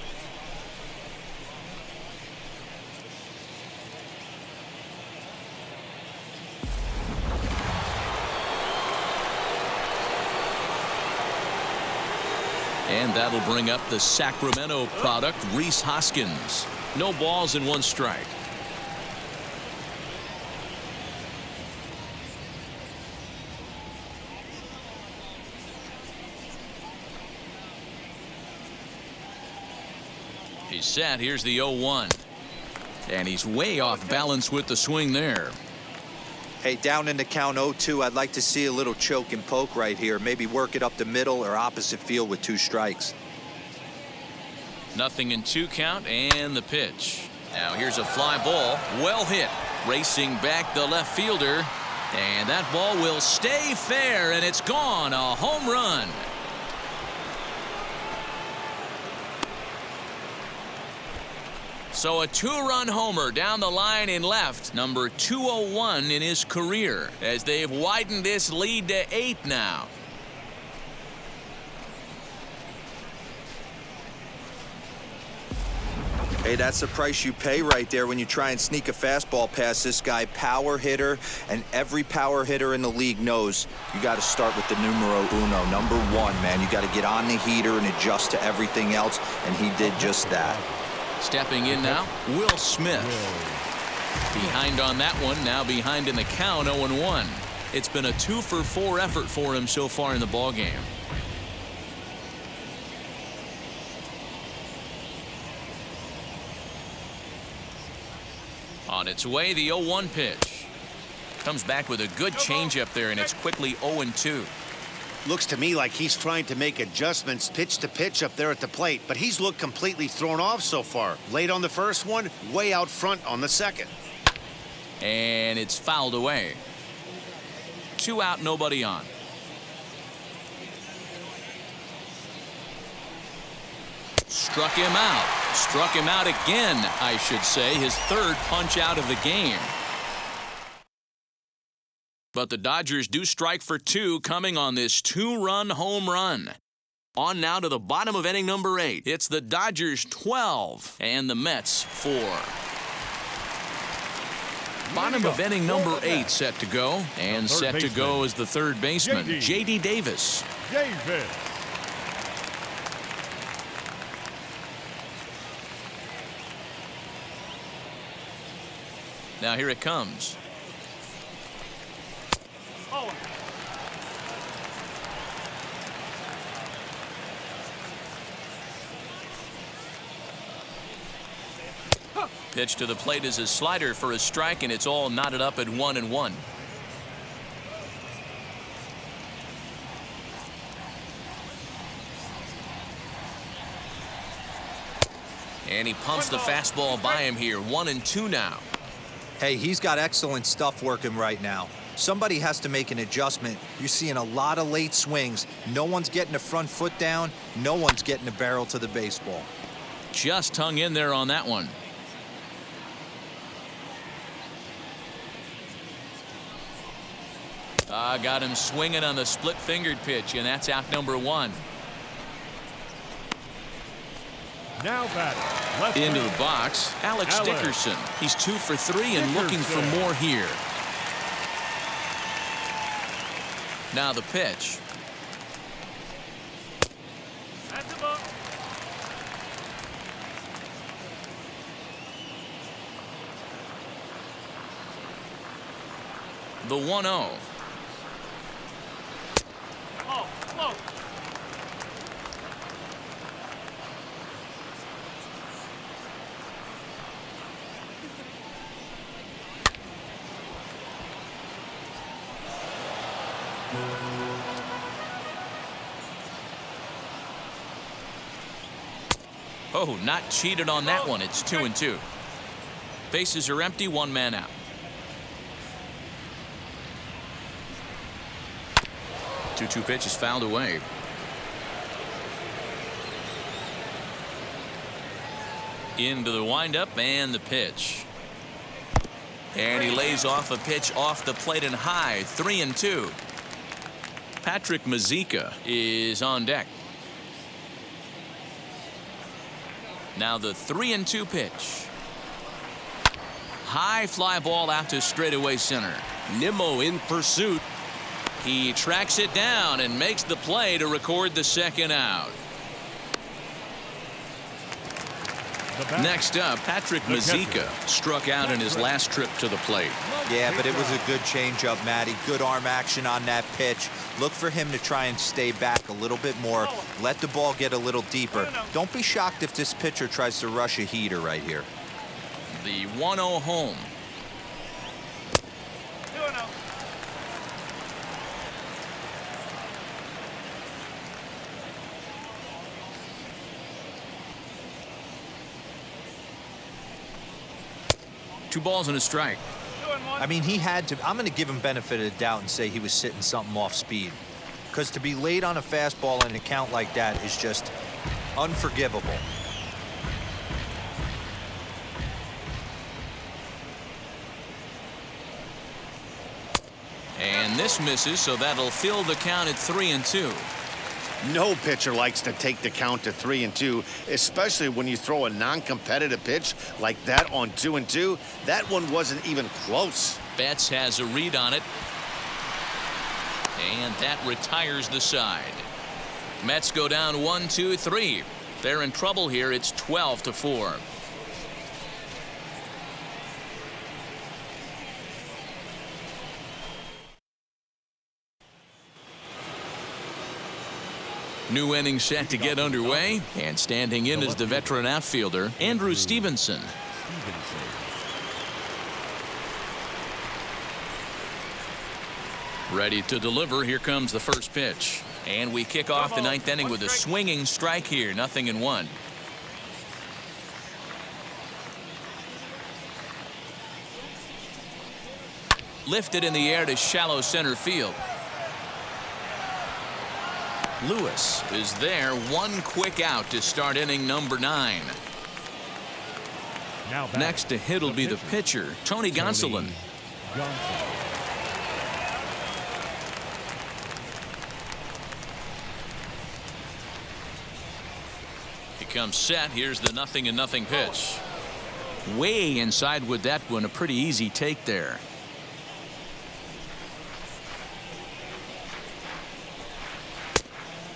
And that'll bring up the Sacramento product, Rhys Hoskins. No balls and 1 strike. He's set. Here's the 0-1. And he's way off balance with the swing there. Hey, down in the count 0-2, I'd like to see a little choke and poke right here. Maybe work it up the middle or opposite field with 2 strikes. Nothing in 2 count, and the pitch. Now here's a fly ball. Well hit. Racing back the left fielder. And that ball will stay fair, and it's gone. A home run. So a 2-run homer down the line in left. Number 201 in his career as they've widened this lead to 8 now. Hey, that's the price you pay right there when you try and sneak a fastball past this guy. Power hitter, and every power hitter in the league knows you got to start with the numero uno, number 1, man. You got to get on the heater and adjust to everything else, and he did just that. Stepping in now, Will Smith. Behind on that one, now behind in the count, 0-1. It's been a 2-for-4 effort for him so far in the ballgame. On its way, the 0-1 pitch. Comes back with a good changeup there, and it's quickly 0-2. Looks to me like he's trying to make adjustments pitch to pitch up there at the plate, but he's looked completely thrown off so far. Late on the first one, way out front on the second. And it's fouled away. 2 out, nobody on. Struck him out. Struck him out again, I should say. His 3rd punch out of the game. But the Dodgers do strike for 2 coming on this 2-run home run. On now to the bottom of inning number 8. It's the Dodgers 12 and the Mets 4. Bottom of inning number 8 set to go. And set to go is the 3rd baseman, J.D. Davis. Davis. Now here it comes. Pitch to the plate is a slider for a strike, and it's all knotted up at 1-1. And he pumps the fastball by him here. 1-2 now. Hey, he's got excellent stuff working right now. Somebody has to make an adjustment. You're seeing a lot of late swings. No one's getting the front foot down. No one's getting the barrel to the baseball. Just hung in there on that one. Got him swinging on the split-fingered pitch, and that's out number 1. Now batting. Left Into field. the box, Alex Dickerson. He's 2 for 3 and looking for more here. Now the pitch. The 1-0. Oh, not cheated on that one. It's 2-2. Bases are empty, 1 man out. 2-2 pitch is fouled away. Into the windup and the pitch. And he lays off a pitch off the plate and high. 3-2. Patrick Mazeika is on deck. Now the 3-2 pitch. High fly ball out to straightaway center. Nimmo in pursuit. He tracks it down and makes the play to record the second out. Next up, Patrick Mazeika struck out in his last trip to the plate. Yeah, but it was a good changeup, Matty. Good arm action on that pitch. Look for him to try and stay back a little bit more. Let the ball get a little deeper. Don't be shocked if this pitcher tries to rush a heater right here. The 1-0 home. Two balls and a strike. I mean, he had to. I'm going to give him benefit of the doubt and say he was sitting something off speed. Because to be late on a fastball in a count like that is just unforgivable. And this misses, so that'll fill the count at 3-2. No pitcher likes to take the count to 3-2, especially when you throw a non-competitive pitch like that on 2-2. That one wasn't even close. Betts has a read on it. And that retires the side. Mets go down 1-2-3. They're in trouble here. It's 12-4. New inning set to get underway, and standing in is the veteran outfielder, Andrew Stevenson. Ready to deliver. Here comes the first pitch. And we kick off the 9th inning with a swinging strike here. 0-1. Lifted in the air to shallow center field. Lewis is there. One quick out to start inning number 9. Next to hit will be the pitcher, Tony Gonsolin. He comes set. Here's the 0-0 pitch. Way inside with that one. A pretty easy take there.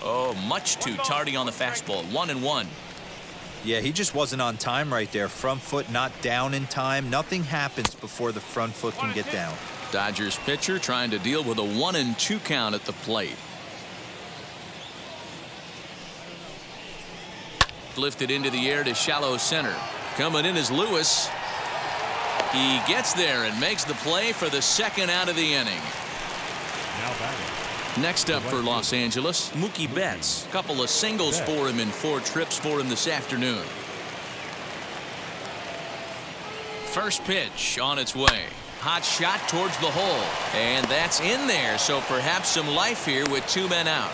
Oh, much too tardy on the fastball. 1-1. Yeah, he just wasn't on time right there. Front foot not down in time. Nothing happens before the front foot can get down. Dodgers pitcher trying to deal with a 1-2 count at the plate. Lifted into the air to shallow center. Coming in is Lewis. He gets there and makes the play for the second out of the inning. Now batting. Next up for Los Angeles, Mookie Betts. A couple of singles for him in 4 trips for him this afternoon. First pitch on its way. Hot shot towards the hole. And that's in there, so perhaps some life here with 2 men out.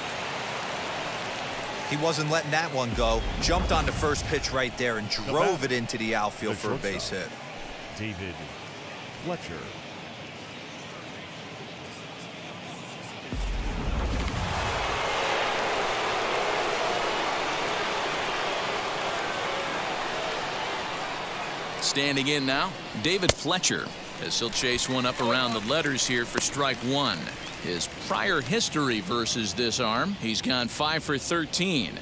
He wasn't letting that one go. Jumped on the first pitch right there and drove it into the outfield for a base hit. David Fletcher. Standing in now, David Fletcher, as he'll chase one up around the letters here for strike 1. His prior history versus this arm, he's gone 5 for 13.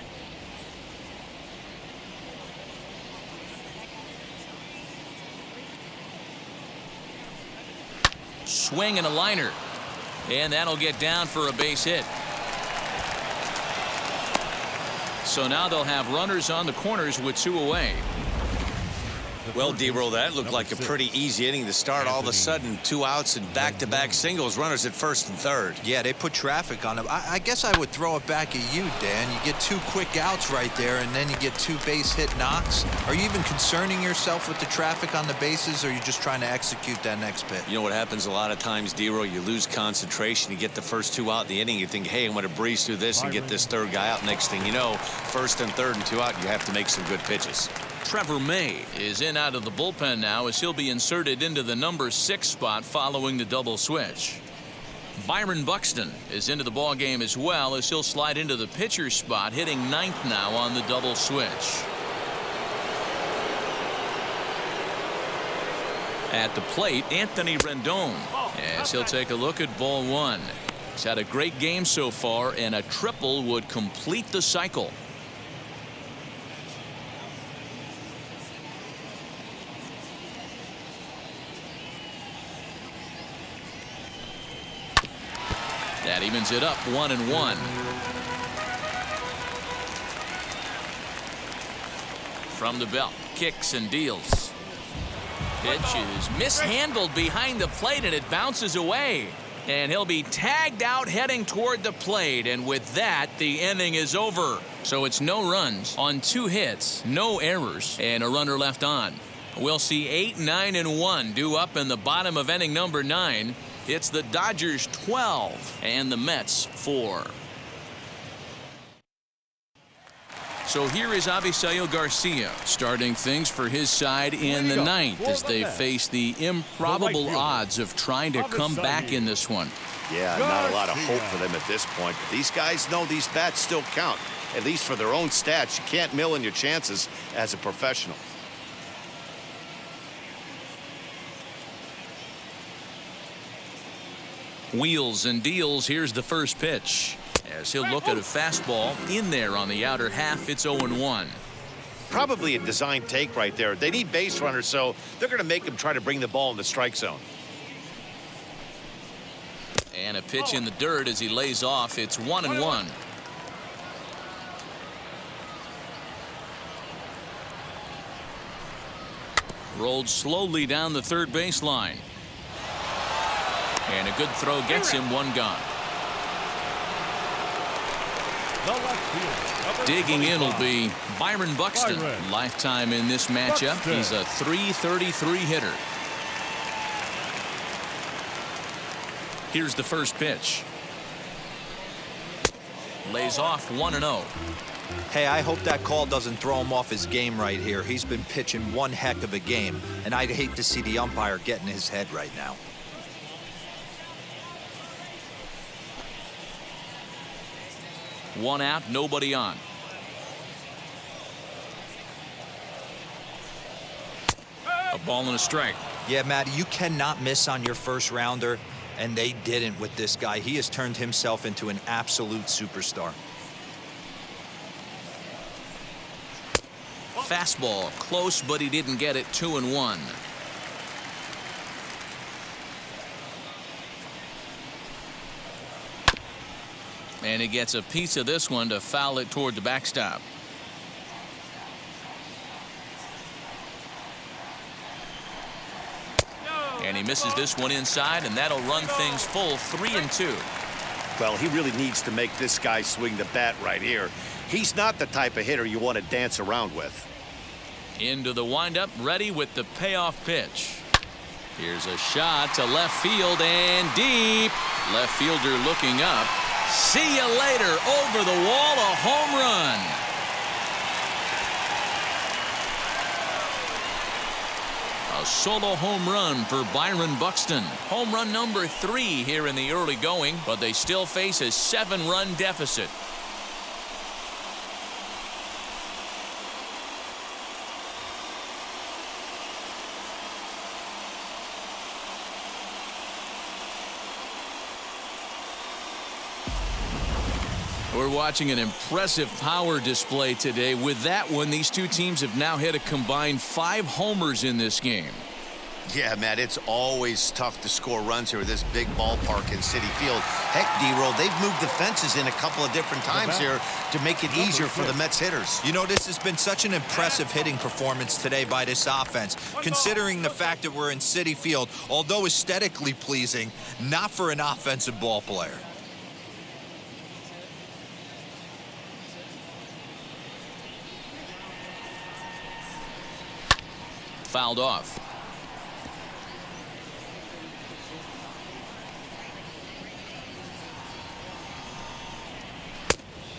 Swing and a liner. And that'll get down for a base hit. So now they'll have runners on the corners with 2 away. Well, D-Roll, that looked like a pretty easy inning to start. All of a sudden, 2 outs and back-to-back singles, runners at first and third. Yeah, they put traffic on him. I guess I would throw it back at you, Dan. You get 2 quick outs right there, and then you get 2 base hit knocks. Are you even concerning yourself with the traffic on the bases, or are you just trying to execute that next pitch? You know what happens a lot of times, D-Roll? You lose concentration. You get the first 2 out in the inning. You think, hey, I'm going to breeze through this and get this 3rd guy out. Next thing you know, 1st and 3rd and 2 out, you have to make some good pitches. Trevor May is in out of the bullpen now as he'll be inserted into the number 6 spot following the double switch. Byron Buxton is into the ball game as well as he'll slide into the pitcher spot, hitting 9th now on the double switch. At the plate, Anthony Rendon, as he'll take a look at ball 1. He's had a great game so far, and a triple would complete the cycle. That evens it up 1-1. From the belt, kicks and deals. Pitch is mishandled behind the plate and it bounces away. And he'll be tagged out heading toward the plate, and with that the inning is over. So it's no runs on 2 hits, no errors, and a runner left on. We'll see 8, 9, and 1 due up in the bottom of inning number 9. It's the Dodgers 12 and the Mets 4. So here is Avisail Garcia starting things for his side in the 9th as they face the improbable odds of trying to come back in this one. Yeah, not a lot of hope for them at this point. But these guys know these bats still count, at least for their own stats. You can't mill in your chances as a professional. Wheels and deals. Here's the first pitch as he'll look at a fastball in there on the outer half. It's 0-1. Probably a design take right there. They need base runners, so they're going to make him try to bring the ball in the strike zone. And a pitch in the dirt as he lays off. It's 1-1. Rolled slowly down the third baseline. And a good throw gets him 1 gone. Digging in will be Byron Buxton. Lifetime in this matchup. He's a .333 hitter. Here's the first pitch. Lays off 1-0. Hey, I hope that call doesn't throw him off his game right here. He's been pitching one heck of a game, and I'd hate to see the umpire get in his head right now. One out, nobody on. A ball and a strike. Yeah, Matty, you cannot miss on your first rounder, and they didn't with this guy. He has turned himself into an absolute superstar. Fastball close, but he didn't get it. 2-1. And he gets a piece of this one to foul it toward the backstop. And he misses this one inside, and that'll run things full 3-2. Well, he really needs to make this guy swing the bat right here. He's not the type of hitter you want to dance around with. Into the windup, ready with the payoff pitch. Here's a shot to left field and deep. Left fielder looking up. See you later. Over the wall, a home run. A solo home run for Byron Buxton. Home run number 3 here in the early going, but they still face a 7-run deficit. We're watching an impressive power display today. With that one, these two teams have now hit a combined 5 homers in this game. Yeah, Matt, it's always tough to score runs here at this big ballpark in Citi Field. Heck, D-Roll, they've moved the fences in a couple of different times here to make it easier for the Mets hitters. You know, this has been such an impressive hitting performance today by this offense, considering the fact that we're in Citi Field, although aesthetically pleasing, not for an offensive ball player. Fouled off.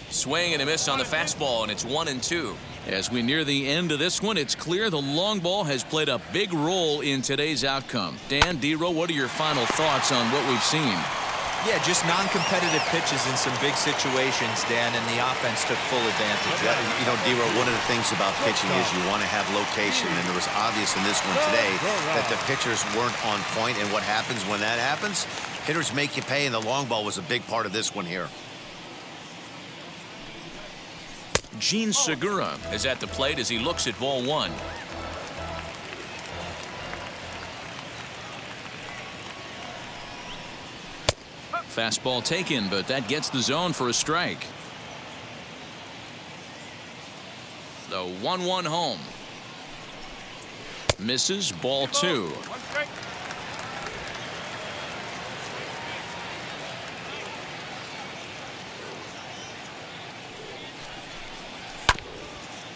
Swing and a miss on the fastball, and it's 1-2. As we near the end of this one, it's clear the long ball has played a big role in today's outcome. Dan, D-Row, what are your final thoughts on what we've seen? Yeah, just non-competitive pitches in some big situations, Dan, and the offense took full advantage. Yeah, you know, D-Row, one of the things about pitching is you want to have location, and it was obvious in this one today that the pitchers weren't on point, and what happens when that happens? Hitters make you pay, and the long ball was a big part of this one here. Gene Segura is at the plate as he looks at ball 1. Fastball taken, but that gets the zone for a strike. The 1-1 home. Misses, ball 2.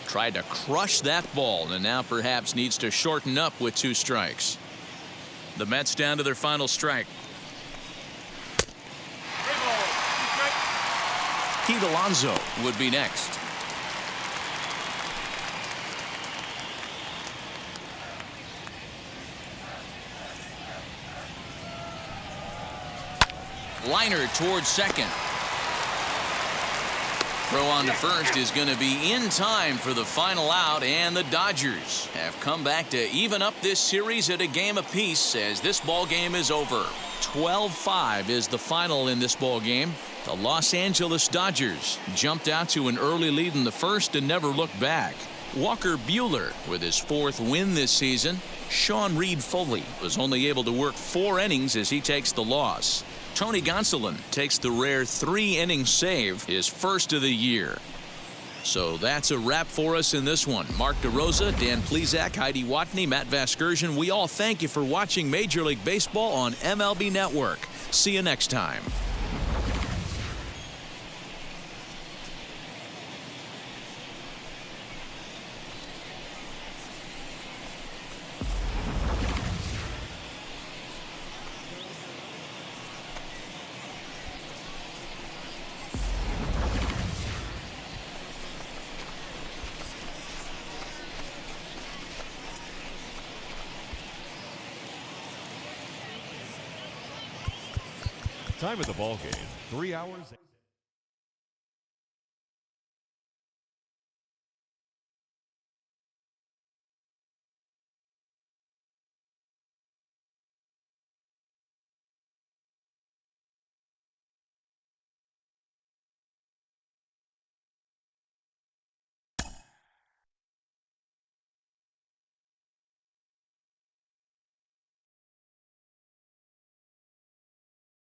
Tried to crush that ball and now perhaps needs to shorten up with 2 strikes. The Mets down to their final strike. Pete Alonso would be next. Liner towards second. Throw on to first is going to be in time for the final out, and the Dodgers have come back to even up this series at a game apiece as this ball game is over. 12-5 is the final in this ball game. The Los Angeles Dodgers jumped out to an early lead in the first and never looked back. Walker Buehler with his 4th win this season. Sean Reid-Foley was only able to work 4 innings as he takes the loss. Tony Gonsolin takes the rare 3-inning save, his first of the year. So that's a wrap for us in this one. Mark DeRosa, Dan Plesac, Heidi Watney, Matt Vasgersian. We all thank you for watching Major League Baseball on MLB Network. See you next time. Time of the ball game, 3 hours.